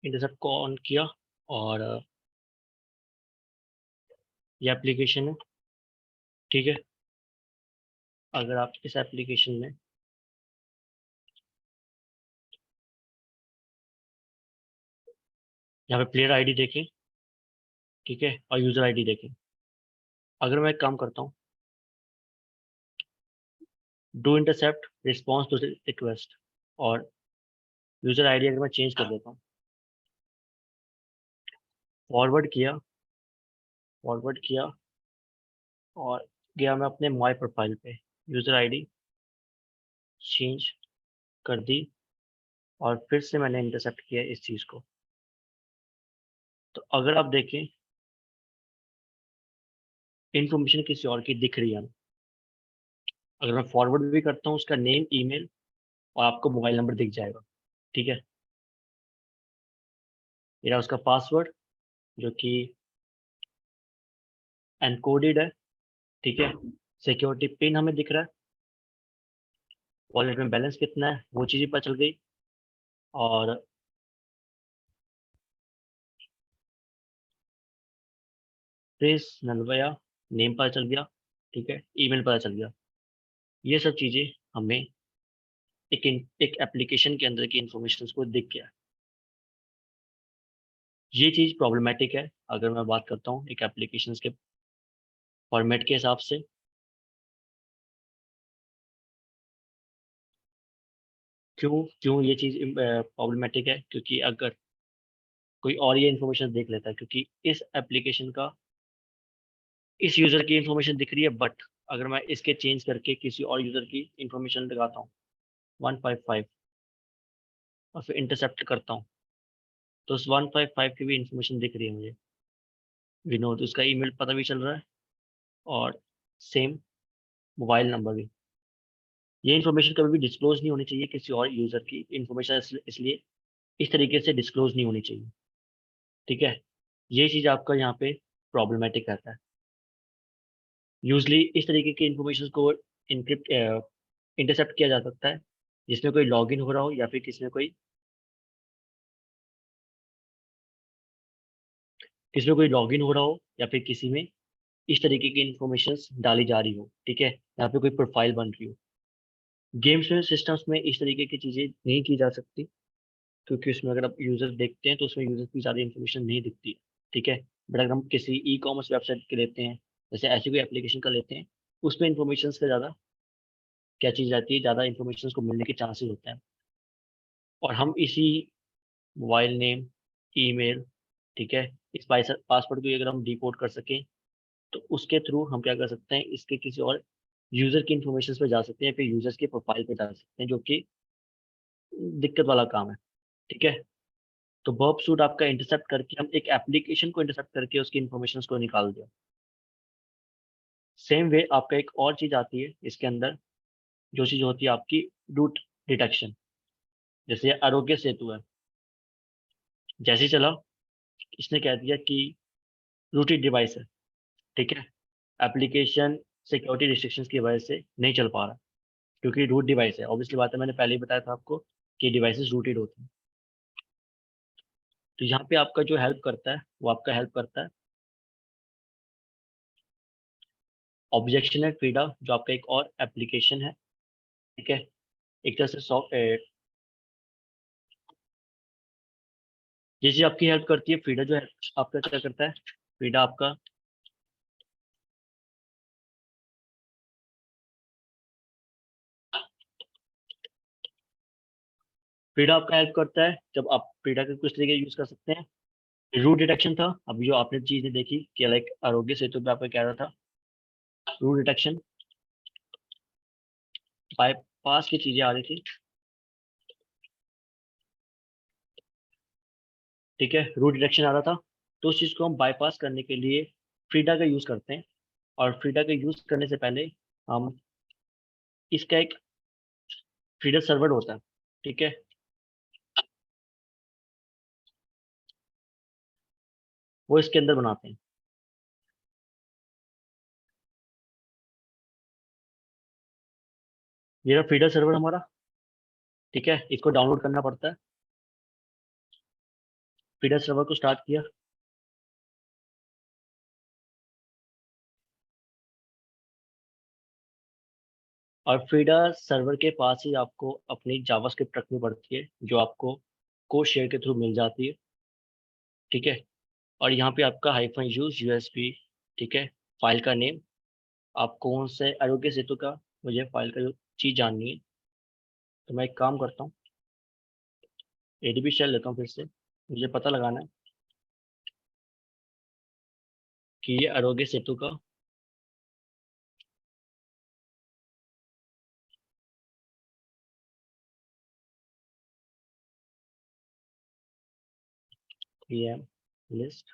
इंटरसेप्ट को ऑन किया, और ये एप्लीकेशन है, ठीक है। अगर आप इस एप्लीकेशन में यहाँ पे प्लेयर आईडी देखें, ठीक है, और यूजर आईडी देखें। अगर मैं एक काम करता हूँ, do intercept response to request, और यूजर आईडी अगर मैं चेंज कर देता हूँ, फॉरवर्ड किया, फॉरवर्ड किया, और गया मैं अपने माई प्रोफाइल पे, यूजर आईडी चेंज कर दी, और फिर से मैंने इंटरसेप्ट किया इस चीज को। तो अगर आप देखें इंफॉर्मेशन किसी और की दिख रही है हमें। अगर मैं फॉरवर्ड भी करता हूँ उसका नेम, ईमेल और आपको मोबाइल नंबर दिख जाएगा। ठीक है, ये रहा उसका पासवर्ड जो कि एनकोडेड है। ठीक है, सिक्योरिटी पिन हमें दिख रहा है, वॉलेट में बैलेंस कितना है वो चीज़ पता चल गई, और फेस नलवया नेम पता चल गया। ठीक है, ईमेल पता चल गया। ये सब चीज़ें हमें एक एप्लीकेशन के अंदर की इंफॉर्मेशन को दिख गया। ये चीज़ प्रॉब्लमेटिक है अगर मैं बात करता हूँ एक एप्लीकेशन के फॉर्मेट के हिसाब से। क्यों क्यों ये चीज़ प्रॉब्लमेटिक है? क्योंकि अगर कोई और ये इन्फॉर्मेशन देख लेता है, क्योंकि इस एप्लीकेशन का इस यूज़र की इन्फॉर्मेशन दिख रही है, बट अगर मैं इसके चेंज करके किसी और यूज़र की इन्फॉर्मेशन लगाता हूँ 155 और फिर इंटरसेप्ट करता हूँ, तो उस 155 की भी इन्फॉर्मेशन दिख रही है मुझे। विनोद, उसका ईमेल पता भी चल रहा है और सेम मोबाइल नंबर भी। ये इन्फॉर्मेशन कभी भी डिस्क्लोज नहीं होनी चाहिए किसी और यूज़र की इन्फॉर्मेशन, इसलिए इस तरीके से डिस्क्लोज नहीं होनी चाहिए। ठीक है, ये चीज़ आपका यहाँ पे प्रॉब्लमेटिक रहता है। यूजली इस तरीके की इन्फॉर्मेशन को इनक्रिप्ट इंटरसेप्ट किया जा सकता है जिसमें कोई लॉगिन हो रहा हो, या फिर किसी में कोई लॉगिन हो रहा हो, या फिर किसी में इस तरीके की इन्फॉर्मेशन डाली जा रही हो। ठीक है, यहाँ पे कोई प्रोफाइल बन रही हो। गेम्स में सिस्टम्स में इस तरीके की चीज़ें नहीं की जा सकती, क्योंकि उसमें अगर आप यूज़र देखते हैं तो उसमें यूज़र की ज़्यादा इन्फॉर्मेशन नहीं दिखती है। ठीक है, बट अगर हम किसी ई कॉमर्स वेबसाइट के लेते हैं, जैसे ऐसी कोई एप्लीकेशन का लेते हैं, उसमें इन्फॉर्मेशन का ज़्यादा क्या चीज़ रहती है, ज़्यादा इन्फॉर्मेशन को मिलने के चांसेस होते हैं। और हम इसी मोबाइल नेम, ईमेल, ठीक है, इस पासवर्ड को अगर हम डिकोड कर सकें, तो उसके थ्रू हम क्या कर सकते हैं, इसके किसी और यूज़र की इन्फॉर्मेशन पे जा सकते हैं, फिर यूज़र्स की प्रोफाइल पे जा सकते हैं, जो कि दिक्कत वाला काम है। ठीक है, तो बर्ब सूट आपका इंटरसेप्ट करके हम एक एप्लीकेशन को इंटरसेप्ट करके उसकी इन्फॉर्मेशन को निकाल दिया। सेम वे आपका एक और चीज़ आती है इसके अंदर, जो चीज़ होती है आपकी रूट डिटेक्शन। जैसे आरोग्य सेतु है, जैसे ही चला इसने कह दिया कि रूटेड डिवाइस है। ठीक है, एप्लीकेशन सिक्योरिटी रिस्ट्रिक्शंस की वजह से नहीं चल पा रहा, क्योंकि रूट डिवाइस है। ऑब्वियसली बात है, मैंने पहले ही बताया था आपको कि डिवाइसेस रूटेड होते हैं। तो यहाँ पे आपका जो हेल्प करता है वो आपका हेल्प करता है ऑब्जेक्शन एट फ्रीडा, जो आपका एक और एप्लीकेशन है। ठीक है, एक तरह से सॉफ्ट ये चीज़ आपकी हेल्प करती है। फ्रीडा जो है आपका क्या करता है, फ्रीडा आपका फ्रीडा आपका हेल्प करता है जब आप फ्रीडा के कुछ तरीके यूज कर सकते हैं। रूट डिटेक्शन था, अभी जो आपने चीजें देखी कि लाइक आरोग्य सेतु पे आपका कह रहा था रूट डिटेक्शन, बाईपास की चीजें आ रही थी। ठीक है, रूट डिटेक्शन आ रहा था, तो उस चीज को हम बाईपास करने के लिए फ्रीडा का यूज करते हैं। और फ्रीडा का यूज करने से पहले हम इसका एक फ्रीडा सर्वर होता है। ठीक है, वो इसके अंदर बनाते हैं। ये रहा फ्रीडा सर्वर हमारा। ठीक है, इसको डाउनलोड करना पड़ता है। फ्रीडा सर्वर को स्टार्ट किया, और फ्रीडा सर्वर के पास ही आपको अपनी जावास्क्रिप्ट रखनी पड़ती है, जो आपको कोड शेयर के थ्रू मिल जाती है। ठीक है, और यहाँ पे आपका हाइफन यूज यूएसबी। ठीक है, फाइल का नेम, आप कौन से आरोग्य सेतु का, मुझे फाइल का जो चीज़ जाननी है, तो मैं एक काम करता हूँ, एडीबी शेल लेता हूँ फिर से। मुझे पता लगाना है कि ये आरोग्य सेतु का VM लिस्ट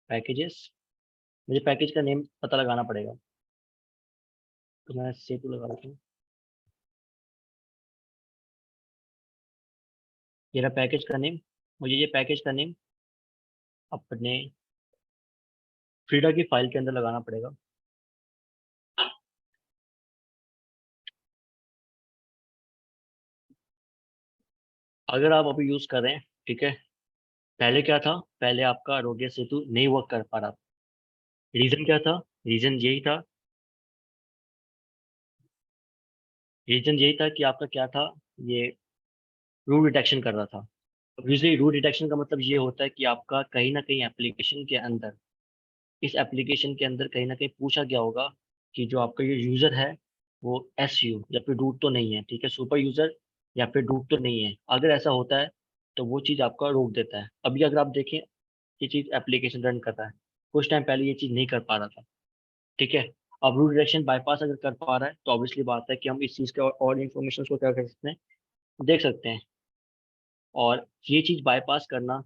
पैकेजेस मुझे पैकेज का नेम पता लगाना पड़ेगा, तो मैं सेतु लगा देता हूँ। ये रहा पैकेज का नेम। मुझे ये पैकेज का नेम अपने फ्रीडा की फाइल के अंदर लगाना पड़ेगा। अगर आप अभी यूज कर रहे हैं, ठीक है, पहले क्या था, पहले आपका आरोग्य सेतु नहीं वर्क कर पा रहा था। रीजन क्या था? रीजन यही था, रीजन यही था कि आपका क्या था, ये रूट डिटेक्शन कर रहा था। यूजली रूट डिटेक्शन का मतलब ये होता है कि आपका कहीं ना कहीं एप्लीकेशन के अंदर, इस एप्लीकेशन के अंदर कहीं ना कहीं पूछा गया होगा कि जो आपका ये यूजर है वो SU या फिर रूट तो नहीं है, ठीक है, सुपर यूजर या फिर रूट तो नहीं है। अगर ऐसा होता है तो वो चीज़ आपका रोक देता है। अभी अगर आप देखें, ये चीज़ एप्लीकेशन रन कर रहा है, कुछ टाइम पहले ये चीज़ नहीं कर पा रहा था, ठीक है। अब रूट डिटेक्शन बाईपास अगर कर पा रहा है तो ऑब्वियसली बात है कि हम इस चीज़ के और इन्फॉर्मेशन को क्या कर सकते हैं, देख सकते हैं। और ये चीज़ बाईपास करना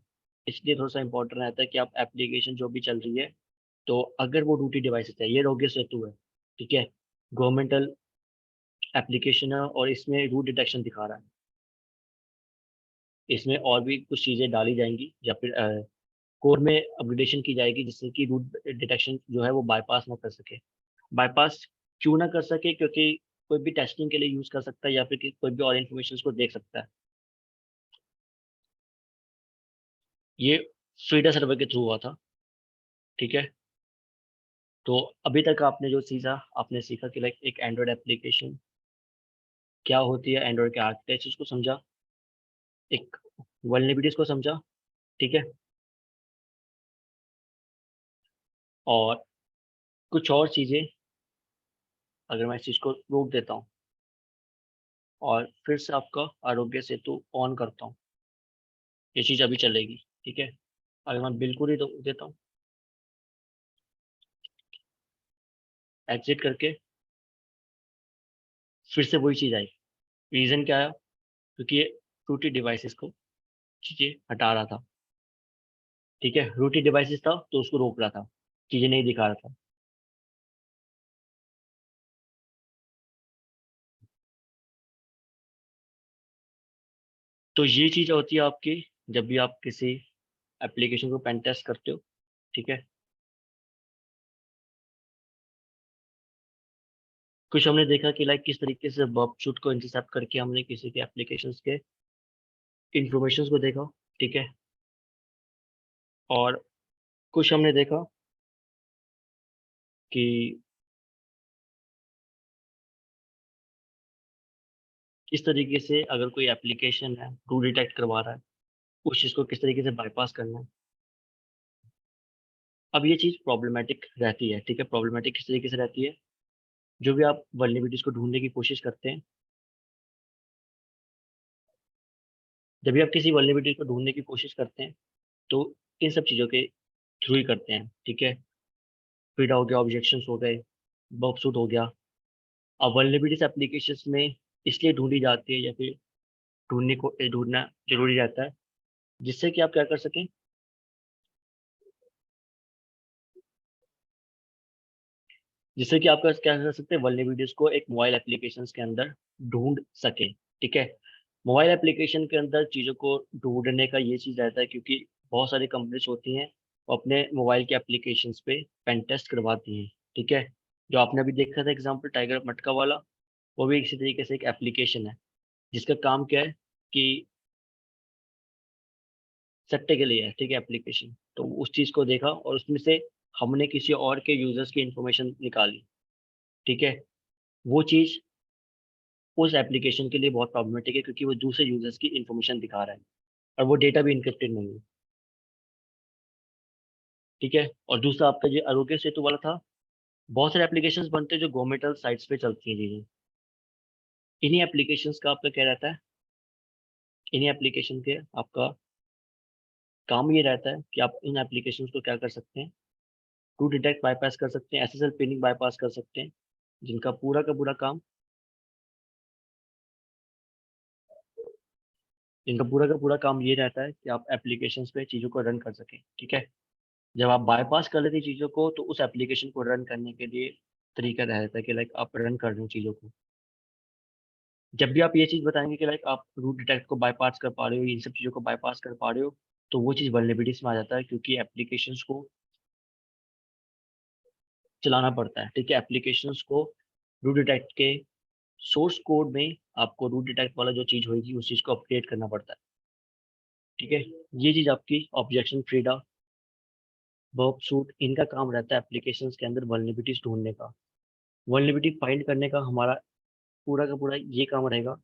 इसलिए थोड़ा सा इंपॉर्टेंट रहता है कि आप एप्लीकेशन जो भी चल रही है, तो अगर वो रूटी डिवाइसेस है, ये आरोग्य सेतु है, ठीक है, गवर्नमेंटल एप्लीकेशन है और इसमें रूट डिटेक्शन दिखा रहा है। इसमें और भी कुछ चीज़ें डाली जाएंगी या फिर कोड में अपग्रेडेशन की जाएगी जिससे कि रूट डिटेक्शन जो है वो बाईपास ना कर सके। बाईपास क्यों ना कर सके? क्योंकि कोई भी टेस्टिंग के लिए यूज़ कर सकता है या फिर कोई भी और इन्फॉर्मेशन को देख सकता है। ये फ्रीडा सर्वर के थ्रू हुआ था, ठीक है। तो अभी तक आपने जो सीखा, आपने सीखा कि लाइक एक एंड्रॉयड एप्लीकेशन क्या होती है, एंड्रॉयड के आर्किटेक्चर को समझा, एक वल्नरेबिलिटीज को समझा, ठीक है, और कुछ और चीज़ें अगर मैं इस चीज़ को रोक देता हूँ और फिर से आपका आरोग्य सेतु ऑन करता हूँ, ये चीज़ अभी चलेगी, ठीक है। अगर मैं बिल्कुल ही रोक देता हूँ, एग्जिट करके फिर से वही चीज़ आई। रीज़न क्या आया? क्योंकि ये टूटी डिवाइसेस को चीज़ें हटा रहा था, ठीक है, रूटी डिवाइसेस था तो उसको रोक रहा था, चीज़ें नहीं दिखा रहा था। तो ये चीज़ होती है आपकी जब भी आप किसी एप्लीकेशन को पेन टेस्ट करते हो, ठीक है। कुछ हमने देखा कि लाइक किस तरीके से बॉबशूट को इंटरसेप्ट करके हमने किसी के एप्लीकेशंस के इंफॉर्मेशन को देखा, ठीक है। और कुछ हमने देखा कि किस तरीके से अगर कोई एप्लीकेशन है टू डिटेक्ट करवा रहा है, उस चीज़ को किस तरीके से बाईपास करना है। अब ये चीज़ प्रॉब्लमेटिक रहती है, ठीक है। प्रॉब्लमेटिक किस तरीके से रहती है? जो भी आप वल्नरेबिलिटीज को ढूंढने की कोशिश करते हैं, जब भी आप किसी वल्नरेबिलिटी को ढूंढने की कोशिश करते हैं, तो इन सब चीज़ों के थ्रू ही करते हैं, ठीक है। फिड हो गया, ऑब्जेक्शंस हो गए, बॉक्सूट हो गया। अब वल्नरेबिलिटीज एप्लीकेशंस में इसलिए ढूंढी जाती है या फिर ढूंढना जरूरी रहता है जिससे कि आप क्या कर सकें, जिससे कि आप क्या कर सकते हैं, वल्नरेबिलिटीज को एक मोबाइल एप्लीकेशंस के अंदर ढूंढ सकें, ठीक है। मोबाइल एप्लीकेशन के अंदर चीज़ों को ढूंढने का ये चीज़ रहता है क्योंकि बहुत सारी कंपनीज होती हैं वो अपने मोबाइल के एप्लीकेशंस पे पेन टेस्ट करवाती हैं, ठीक है। जो आपने अभी देखा था एग्जांपल टाइगर मटका वाला, वो भी इसी तरीके से एक एप्लीकेशन है जिसका काम क्या है कि सट्टे के लिए है, ठीक है, एप्लीकेशन। तो उस चीज़ को देखा और उसमें से हमने किसी और के यूजर्स की इंफॉर्मेशन निकाली, ठीक है। वो चीज़ उस एप्लीकेशन के लिए बहुत प्रॉब्लमेटिक है क्योंकि वो दूसरे यूजर्स की इंफॉर्मेशन दिखा रहा है और वो डेटा भी इनक्रिप्टेड नहीं है, ठीक है। और दूसरा आपका जो आरोग्य सेतु वाला था, बहुत सारे एप्लीकेशंस बनते हैं जो गवर्नमेंटल साइट्स पे चलती हैं चीज़ें। इन्हीं एप्लीकेशंस का आपका क्या रहता है, इन्हीं एप्लीकेशन के आपका काम ये रहता है कि आप इन एप्लीकेशंस को क्या कर सकते हैं, टू डिटेक्ट बाईपास कर सकते हैं, SSL पिनिंग बाईपास कर सकते हैं, जिनका पूरा का पूरा काम, जिनका पूरा का पूरा काम ये रहता है कि आप एप्लीकेशंस पे चीज़ों को रन कर सकें, ठीक है। जब आप बायपास कर लेते हैं चीज़ों को, तो उस एप्लीकेशन को रन करने के लिए तरीका रहता है कि लाइक आप रन कर रहे हो चीज़ों को। जब भी आप ये चीज़ बताएँगे कि लाइक आप रूट डिटेक्ट को बायपास कर पा रहे हो, इन सब चीज़ों को बायपास कर पा रहे हो, तो वो चीज़ वल्नरेबिलिटीज़ में आ जाता है, क्योंकि एप्लीकेशंस को चलाना पड़ता है, ठीक है? एप्लीकेशंस को रूट डिटेक्ट के सोर्स कोड में आपको रूट डिटेक्ट वाला जो चीज़ होएगी, उस चीज़ को अपडेट करना पड़ता है, ठीक है? ये चीज़ आपकी ऑब्जेक्शन फ्रीडा, वर्ब सूट, इनका काम रहता है एप्लीकेशंस के अंदर वल्नरेबिलिटीज़ ढूँढने का। वल्नरेबिलिटी फाइंड करने का हमारा पूरा का पूरा ये काम रहेगा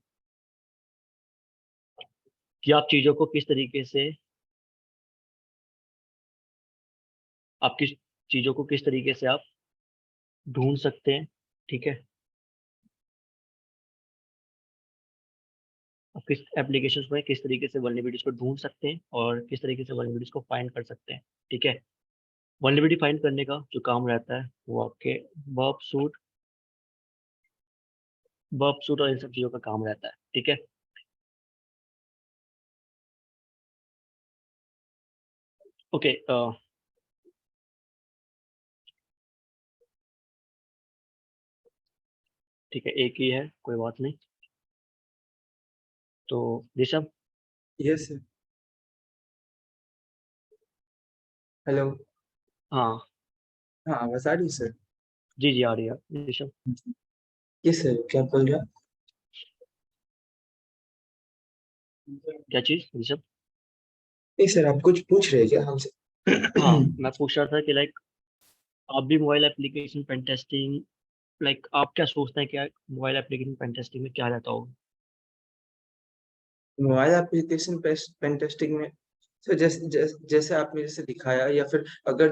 कि आप चीज़ों को किस तरीके से आप किस चीज़ों को किस तरीके से आप ढूँढ सकते हैं, ठीक है? आप किस एप्लीकेशंस में किस तरीके से वल्नरेबिलिटीज़ को ढूँढ सकते हैं और किस तरीके से वल्नरेबिलिटीज़ को फाइंड कर सकते हैं, ठीक है? वल्नरेबिलिटी फाइंड करने का जो काम रहता है, वो आपके वर्ब सूट और इन सब चीज़ों का काम रहता है, ठीक है? ओके ठीक है, एक ही है, कोई बात नहीं। तो ऋषभ? Yes sir. हेलो। हाँ, हाँ, आवाज आ रही है सर? जी, जी, आ रही है। ऋषभ? यस सर, क्या बोल रहे हैं क्या चीज़ ऋषभ? नहीं सर, आप कुछ पूछ रहे हैं क्या हमसे? हाँ, मैं पूछ रहा था कि लाइक आप भी mobile application pen testing, like आप क्या सोचते हैं, क्या मोबाइल एप्लीकेशन पेन टेस्टिंग में क्या रहता होगा? मोबाइल एप्लीकेशन पेन टेस्टिंग में सर, जैसे आपने जैसे दिखाया, या फिर अगर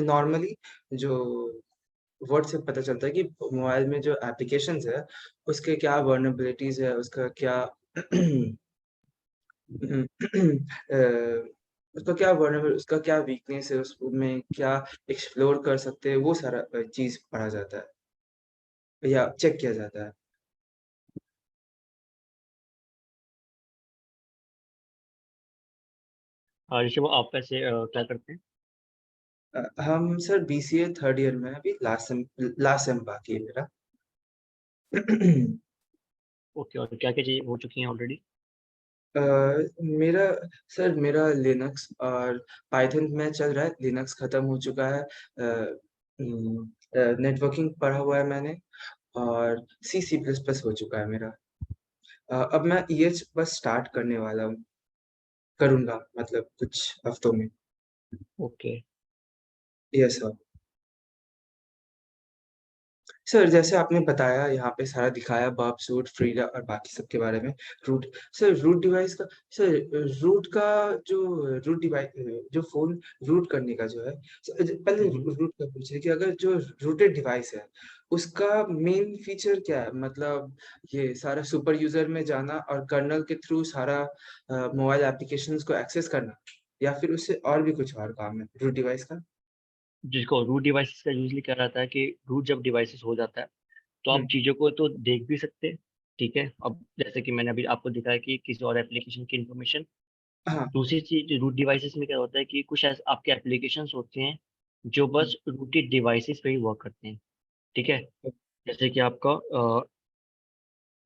नॉर्मली जो वर्ड से पता चलता है कि मोबाइल में जो एप्लीकेशंस है, उसके क्या वर्नेबिलिटीज है, उसका क्या अ, उसका क्या वर्नेबल, उसका क्या वीकनेस है, उसमें क्या एक्सप्लोर कर सकते हैं, वो सारा चीज पढ़ा जाता है या चेक किया जाता है। ऋषभ, आप वैसे क्या करते हैं? हम सर बीसीए थर्ड ईयर में हैं, अभी लास्ट सेम बाकी है मेरा। ओके, और क्या-क्या चीज़ें हो चुकी हैं ऑलरेडी? अ, मेरा मेरा लिनक्स और पाइथन में चल रहा है। लिनक्स खत्म हो चुका है। नेटवर्किंग पढ़ा हुआ है मैंने, और सी सी प्लस प्लस हो चुका है मेरा। अब मैं ईएच बस स्टार्ट करने वाला हूँ, करूँगा मतलब कुछ हफ्तों में। ओके। Yes sir. सर जैसे आपने बताया, यहाँ पे सारा दिखाया, बर्ब सूट, फ्रीडा और बाकी सब के बारे में। रूट सर, रूट डिवाइस का सर, रूट का जो रूट डिवाइस, जो फोन रूट करने का जो है, पहले हुँ, हुँ। रूट का पूछे कि अगर जो रूटेड डिवाइस है, उसका मेन फीचर क्या है? मतलब ये सारा सुपर यूजर में जाना और कर्नल के थ्रू सारा मोबाइल एप्लीकेशंस को एक्सेस करना, या फिर उससे और भी कुछ और काम है रूट डिवाइस का? जिसको रूट डिवाइसेज़ का यूज़ुअली क्या रहता है कि रूट जब डिवाइसेज़ हो जाता है, तो आप हम्म। चीज़ों को तो देख भी सकते हैं, ठीक है? अब जैसे कि मैंने अभी आपको दिखाया कि किसी और एप्लीकेशन की इन्फॉर्मेशन। हाँ। दूसरी चीज़ रूट डिवाइसेज़ में क्या होता है कि कुछ ऐसे आपके एप्लीकेशंस होते हैं, जो हम्म। बस रूटेड डिवाइसेज़ पे ही वर्क करते हैं, ठीक है? जैसे कि आपका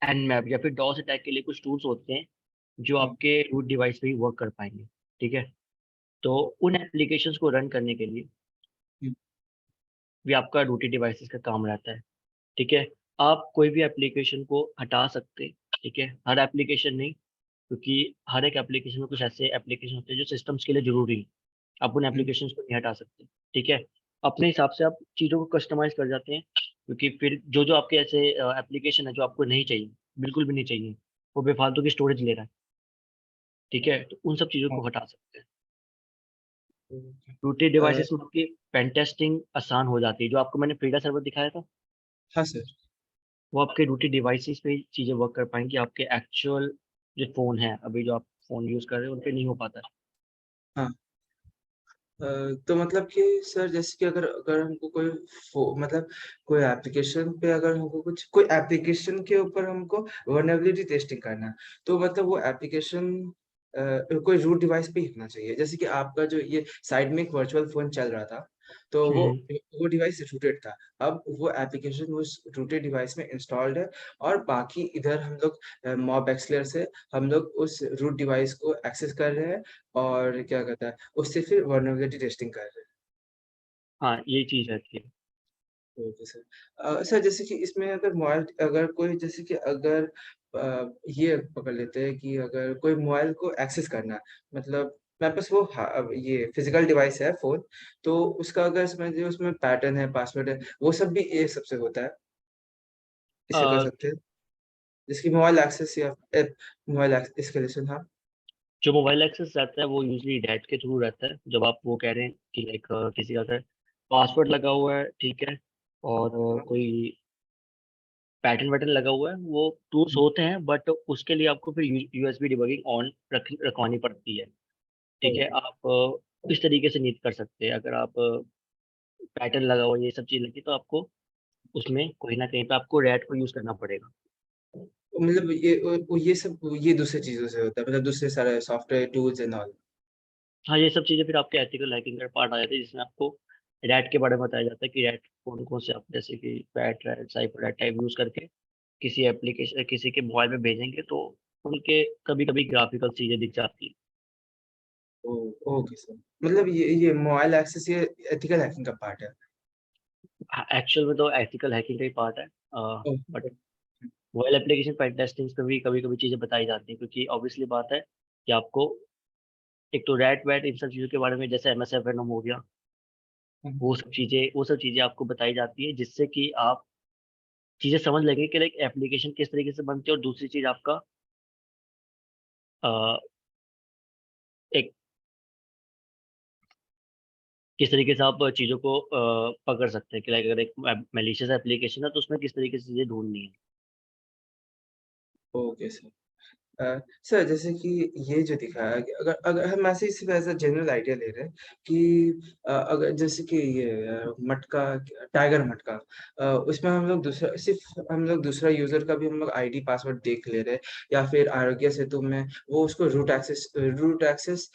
nmap या फिर डॉस अटैक के लिए कुछ टूल्स होते हैं, जो हम्म। आपके रूट डिवाइस पे ही वर्क कर पाएँगे, ठीक है? तो उन एप्लीकेशंस को रन करने के लिए हम्म। भी आपका रूटेड डिवाइसेज़ का काम रहता है, ठीक है? आप कोई भी एप्लीकेशन को हटा सकते हैं, ठीक है? हर एप्लीकेशन नहीं, क्योंकि हर एक एप्लीकेशन में कुछ ऐसे एप्लीकेशन होते हैं जो सिस्टम्स के लिए ज़रूरी हैं। आप उन हम्म। एप्लीकेशंस को नहीं हटा सकते, ठीक है? अपने हिसाब से आप चीज़ों को कस्टमाइज़ कर जाते हैं, क्योंकि फिर जो-जो आपके ऐसे एप्लीकेशन है जो आपको नहीं चाहिए, बिल्कुल भी नहीं चाहिए, वो बेफ़ालतू की स्टोरेज ले रहा है, ठीक है? तो उन सब चीज़ों हाँ। को हटा सकते हैं। रूटेड अ, डिवाइसेज़ में आपकी पेन टेस्टिंग आसान हो जाती है, जो आपको मैंने फ्रीडा सर्वर दिखाया था, हाँ सर। वो आपके रूटेड डिवाइसेज़ पे ही चीज़ें वर्क कर पाएँगी, आपके एक्चुअल जो फ़ोन है, अभी जो आप फ़ोन यूज़ कर रहे हो, उन पे नहीं हो पाता है। हाँ। तो मतलब कि सर, जैसे कि अगर अगर हमको मतलब कोई एप्लीकेशन पे, अगर हमको कोई एप्लीकेशन के ऊपर हमको वर्नेबिलिटी टेस्टिंग करना है, तो मतलब वो एप्लीकेशन कोई रूट डिवाइस पे ही होना चाहिए। जैसे कि आपका जो ये साइड में एक वर्चुअल फ़ोन चल रहा था, तो वो डिवाइस रूटेड था। अब वो एप्लीकेशन उस रूटेड डिवाइस में इंस्टॉल्ड है और बाकी इधर हम लोग मॉब एक्सप्लोरर से हम लोग उस रूट डिवाइस को एक्सेस कर रहे हैं और क्या कहता है, उससे फिर वल्नरेबिलिटी टेस्टिंग कर रहे हैं। हाँ, ये चीज़ रहती है। Okay sir. सर जैसे कि इसमें अगर मोबाइल अगर कोई जैसे कि अगर ये पकड़ लेते हैं कि अगर कोई मोबाइल को एक्सेस करना है, मतलब मेरे पास वो ये फिजिकल डिवाइस है फ़ोन, तो उसका अगर समझिए उसमें पैटर्न है, पासवर्ड है, वो सब भी ये सबसे होता है, इससे कर अ, सकते हैं? जैसे कि मोबाइल एक्सेस या मोबाइल एस्केलेशन हाँ। जो मोबाइल एक्सेस रहता है वो यूज़ुअली डैट के थ्रू रहता है। जब आप वो कह रहे हैं कि लाइक किसी का अगर पासवर्ड लगा हुआ है, ठीक है? और हाँ, कोई पैटर्न वैटर्न लगा हुआ है, वो टूल्स हुँ, होते हैं बट उसके लिए आपको फिर यूएसबी डिबगिंग ऑन रखवानी पड़ती है, ठीक है? ओके, आप इस तरीके से नहीं कर सकते। अगर आप पैटर्न लगा हुआ है, ये सब चीज़ लगी तो आपको उसमें कहीं न कहीं पे आपको रैट को यूज़ करना पड़ेगा। मतलब ये ये सब ये दूसरी चीज़ों से होता है, मतलब दूसरे सारे सॉफ्टवेयर टूल्स एंड ऑल। हाँ, ये सब चीज़ें फिर आपके एथिकल हैकिंग का पार्ट आ जाती है, जिसमें आपको रैट के बारे में बताया जाता है कि रैट कौन-कौन से आप जैसे कि PAT rat, cipher rat type use करके किसी के मोबाइल में भेजेंगे तो उनके कभी-कभी ग्राफ़िकल चीज़ें दिख जाती हैं। Okay sir. मतलब ये मोबाइल एक्सेस ये एथिकल हैकिंग का पार्ट है। हाँ, एक्चुअल में तो एथिकल हैकिंग का ही पार्ट है oh! But oh! Mobile application pen testings में भी कभी-कभी चीज़ें बताई जाती हैं क्योंकि ऑब्वियसली बात है कि आपको एक तो रैट वैट इन सब चीज़ों के बारे में जैसे एमएस वेनम हो गया, हुँ, वो सब चीज़ें आपको बताई जाती है जिससे कि आप चीज़ें समझ लेंगे कि लाइक एप्लीकेशन किस तरीके से बनती है और दूसरी चीज़ आपका अ, एक किस तरीके से आप चीज़ों को पकड़ सकते हैं कि लाइक अगर एक मैलिशियस एप्लीकेशन है तो उसमें किस तरीके से चीज़ें ढूँढनी है। Okay sir. सर जैसे कि ये जो दिखाया कि अगर अगर हम ऐसे ही सिर्फ़ एज़ अ जनरल आइडिया ले रहे हैं कि अगर जैसे कि ये मटका टाइगर मटका उसमें हम लोग दूसरा सिर्फ़ हम लोग दूसरा यूज़र का भी हम लोग आईडी पासवर्ड देख ले रहे हैं या फिर आरोग्य सेतु में वो उसको रूट एक्सेस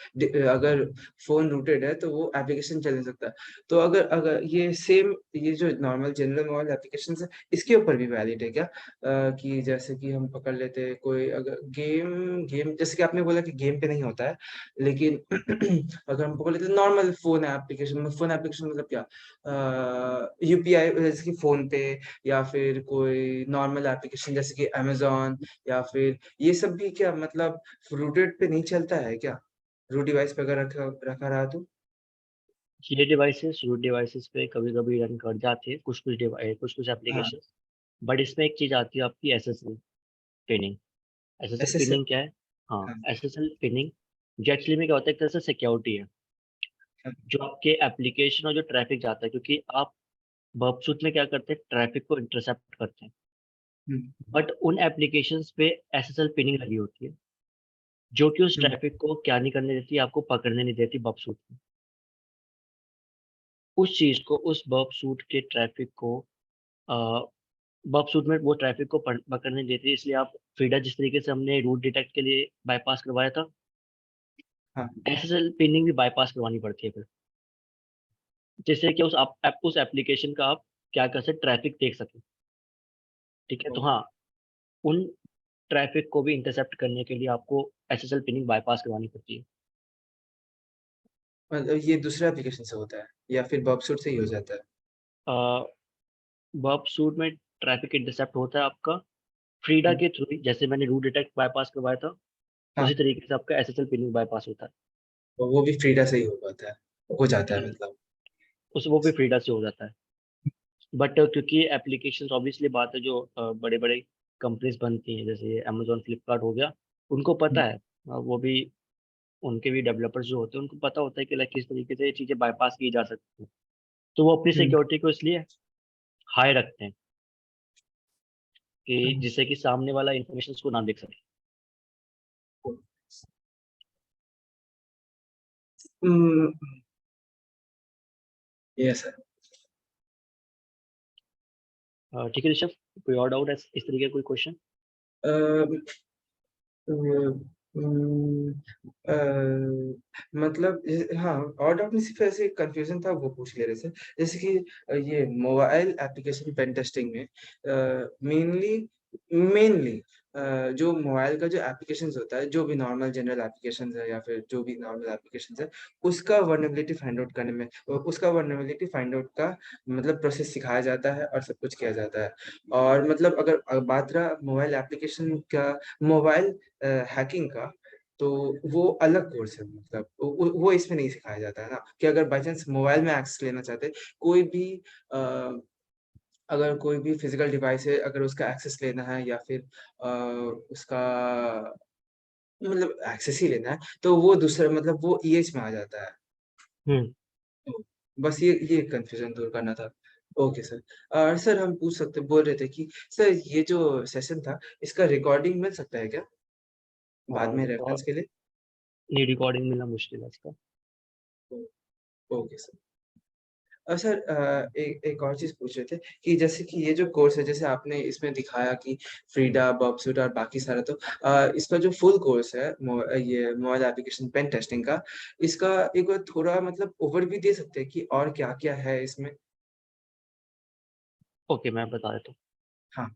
अगर फ़ोन रूटेड है तो वो एप्लीकेशन चल नहीं सकता। तो अगर अगर ये सेम ये जो नॉर्मल जनरल मोबाइल एप्लीकेशंस है इसके ऊपर भी वैलिड है क्या? कि जैसे कि हम पकड़ लेते हैं कोई अगर गेम गेम जैसे कि आपने बोला कि गेम पे नहीं होता है, लेकिन अगर हम पकड़ लेते हैं नॉर्मल फ़ोन एप्लीकेशन मतलब क्या? यूपीआई जैसे कि फ़ोन पे या फिर कोई नॉर्मल एप्लीकेशन जैसे कि अमेज़न या फिर ये सब भी क्या मतलब रूटेड पे नहीं चलता है क्या? रूट डिवाइस पे अगर रखा रखा रहा तो? ये डिवाइसेज़ रूट डिवाइसेज़ पे कभी-कभी रन कर जाते हैं कुछ-कुछ हाँ, एप्लीकेशंस बट इसमें एक चीज़ आती है आपकी SSL pinning. SSL SSL pinning क्या है? हाँ, हाँ, एसएसएल पिनिंग जो एक्चुअली में क्या होता है एक तरह से सिक्योरिटी है, हाँ, जो आपके एप्लीकेशन और जो ट्रैफ़िक जाता है क्योंकि आप बर्पशूट में क्या करते हैं ट्रैफ़िक को इंटरसेप्ट करते हैं। हुँ, बट उन एप्लीकेशंस पे एसएसएल पिनिंग लगी होती है, जो कि उस हुँ, ट्रैफ़िक को क्या नहीं करने देती, आपको पकड़ने नहीं देती बर्पशूट में। उस चीज़ को उस बर्पशूट के ट्रैफ़िक को अ, बर्पशूट में वो ट्रैफ़िक को पकड़ने नहीं देती इसलिए आप फ्रीडा जिस तरीके से हमने रूट डिटेक्ट के लिए बायपास करवाया था, हाँ, एसएसएल पिनिंग भी बायपास करवानी पड़ती है फिर। जिससे कि उस एप्लीकेशन का आप क्या कर सकते ट्रैफ़िक देख सकें, ठीक है? तो हाँ, ओके। उन ट्रैफ़िक को भी इंटरसेप्ट करने के लिए आपको एसएसएल पिनिंग बायपास करवानी पड़ती है। मतलब ये दूसरे एप्लीकेशन से होता है या फिर बॉक्सर से ही हो जाता है? अ, बर्पशूट में ट्रैफ़िक इंटरसेप्ट होता है आपका फ्रीडा हुँ, के थ्रू ही जैसे मैंने रूट डिटेक्ट बायपास करवाया था, हाँ, उसी तरीके से आपका एसएसएल पिनिंग बायपास होता है। तो वो भी फ्रीडा से ही हो पाता है हो जाता है हुँ, मतलब। उस वो भी फ्रीडा से हो जाता है। बट क्योंकि एप्लीकेशंस ऑब्वियसली बात है जो बड़े-बड़े कंपनीज़ बनती हैं, जैसे अमेज़न, फ्लिपकार्ट हो गया, उनको हुँ, पता है वो भी उनके भी डेवलपर्स जो होते हैं, उनको पता होता है कि लाइक किस तरीके से ये चीज़ें बायपास की जा सकती हैं। तो वो अपनी हुँ, सिक्योरिटी को इसलिए हाई रखते हैं कि हुँ, जिससे कि सामने वाला इन्फॉर्मेशन उसको ना देख सके। हुँ, यस सर। ठीक है ऋषभ, कोई और डाउट है इस तरीके का कोई क्वेश्चन? अ, उम, अ, मतलब हाँ, और अपनी सिर्फ़ ऐसे कन्फ्यूज़न था वो पूछ ले रहे थे। जैसे कि ये मोबाइल एप्लीकेशन पेन टेस्टिंग में मेनली मेनली जो मोबाइल का जो एप्लीकेशंस होता है, जो भी नॉर्मल जनरल एप्लीकेशंस है या फिर जो भी नॉर्मल एप्लीकेशंस है, उसका वल्नरेबिलिटी फाइंड आउट करने में उसका वल्नरेबिलिटी फाइंड आउट का मतलब प्रोसेस सिखाया जाता है और सब कुछ किया जाता है। और मतलब अगर बात रहा मोबाइल एप्लीकेशन का मोबाइल हैकिंग का, तो वो अलग कोर्स है मतलब वो इसमें नहीं सिखाया जाता है ना, कि अगर बाय चांस मोबाइल में एक्सेस लेना चाहते हैं, कोई भी अ, अगर कोई भी फिज़िकल डिवाइस है, अगर उसका एक्सेस लेना है या फिर उसका मतलब एक्सेस ही लेना है, तो वो दूसरा मतलब वो ईएच में आ जाता है। हम्म तो बस ये कन्फ्यूज़न दूर करना था। Okay sir. और सर हम पूछ सकते बोल रहे थे कि सर ये जो सेशन था, इसका रिकॉर्डिंग मिल सकता है क्या? बाद में रेफ़रेंस के लिए? नहीं, रिकॉर्डिंग मिलना मुश्किल है इसका। Okay sir. सर एक और चीज़ पूछ रहे थे कि जैसे कि ये जो कोर्स है, जैसे आपने इसमें दिखाया कि फ्रीडा, बॉब्सूट और बाकी सारा तो इसका जो फुल कोर्स है ये मोबाइल एप्लीकेशन पेन टेस्टिंग का, इसका एक बार थोड़ा मतलब ओवरव्यू दे सकते हैं कि और क्या-क्या है इसमें? ओके, मैं बता देता हूँ। हाँ।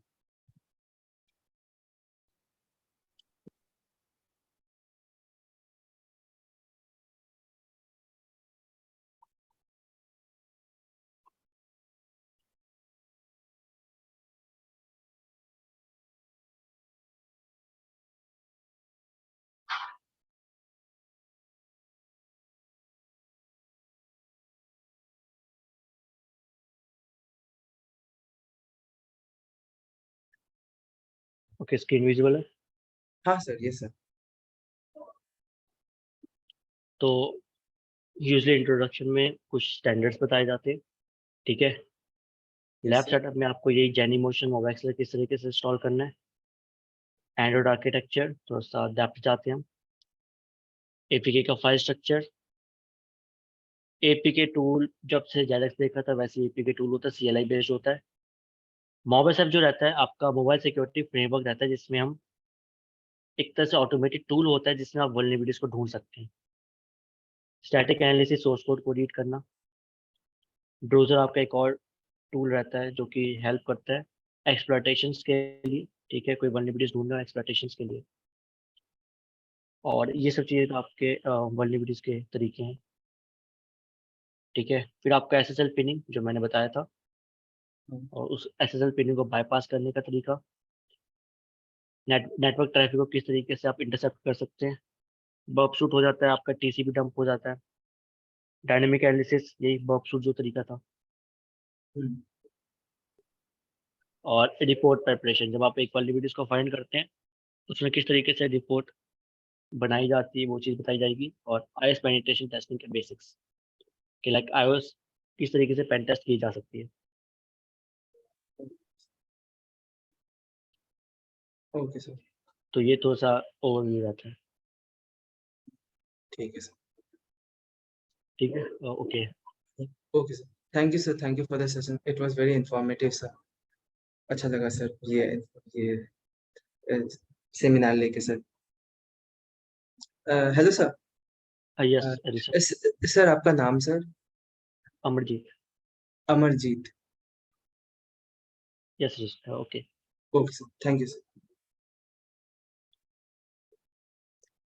ओके, स्क्रीन विजिबल है। हाँ सर, यस सर। तो यूजली इंट्रोडक्शन में कुछ स्टैंडर्ड्स बताए जाते हैं, ठीक है। Yes lab sir. सेटअप में आपको यही जेनीमोशन मोबाइल एक्सेलर किस तरीके से इंस्टॉल करना है। एंड्रॉइड आर्किटेक्चर थोड़ा सा डेप्थ जाते हैं हम। एपीके का फाइल स्ट्रक्चर, एपीके टूल जब से ज़्यादा देखा था वैसे एपीके टूल होता है, सीएलआई बेस्ड होता है। मोबाइल ऐप जो रहता है आपका मोबाइल सिक्योरिटी फ्रेमवर्क रहता है, जिसमें हम एक तरह से ऑटोमेटिक टूल होता है जिसमें आप वल्नरेबिलिटीज को ढूंढ सकते हैं। स्टैटिक एनालिसिस, सोर्स कोड को रीड करना। ब्राउज़र आपका एक और टूल रहता है जो कि हेल्प करता है एक्सप्लॉयटेशंस के लिए, ठीक है, कोई वल्नरेबिलिटीज ढूंढना एक्सप्लॉयटेशंस के लिए। और ये सब चीज़ें तो आपके वल्नरेबिलिटीज के तरीके हैं, ठीक है। फिर आपका एसएसएल पिनिंग जो मैंने बताया था, हुँ। और उस एसएसएल पिनिंग को बाईपास करने का तरीका। नेटवर्क ट्रैफिक को किस तरीके से आप इंटरसेप्ट कर सकते हैं। बर्ब शूट हो जाता है, आपका टीसीपी डंप हो जाता है। डायनेमिक एनालिसिस, यही बर्ब शूट जो तरीका था। हुँ। और रिपोर्ट प्रिपरेशन, जब आप एक वल्नरेबिलिटीज को फाइंड करते हैं उसमें किस तरीके से रिपोर्ट बनाई जाती है वो चीज़ बताई जाएगी। और आईएस पेनिट्रेशन टेस्टिंग के बेसिक्स कि लाइक आईओएस किस तरीके से पेन टेस्ट की जा सकती है। Okay sir. तो ये थोड़ा सा ओवरव्यू रहता है, ठीक है सर। ठीक है। Okay. Okay sir. Thank you for the session. It was very informative sir. अच्छा लगा सर ये अ, सेमिनार लेके सर। Hello sir. यस अ, ऋषभ। सर आपका नाम sir? Amarjeet. Amarjeet. Yes Rishabh, okay. Okay sir. Thank you sir.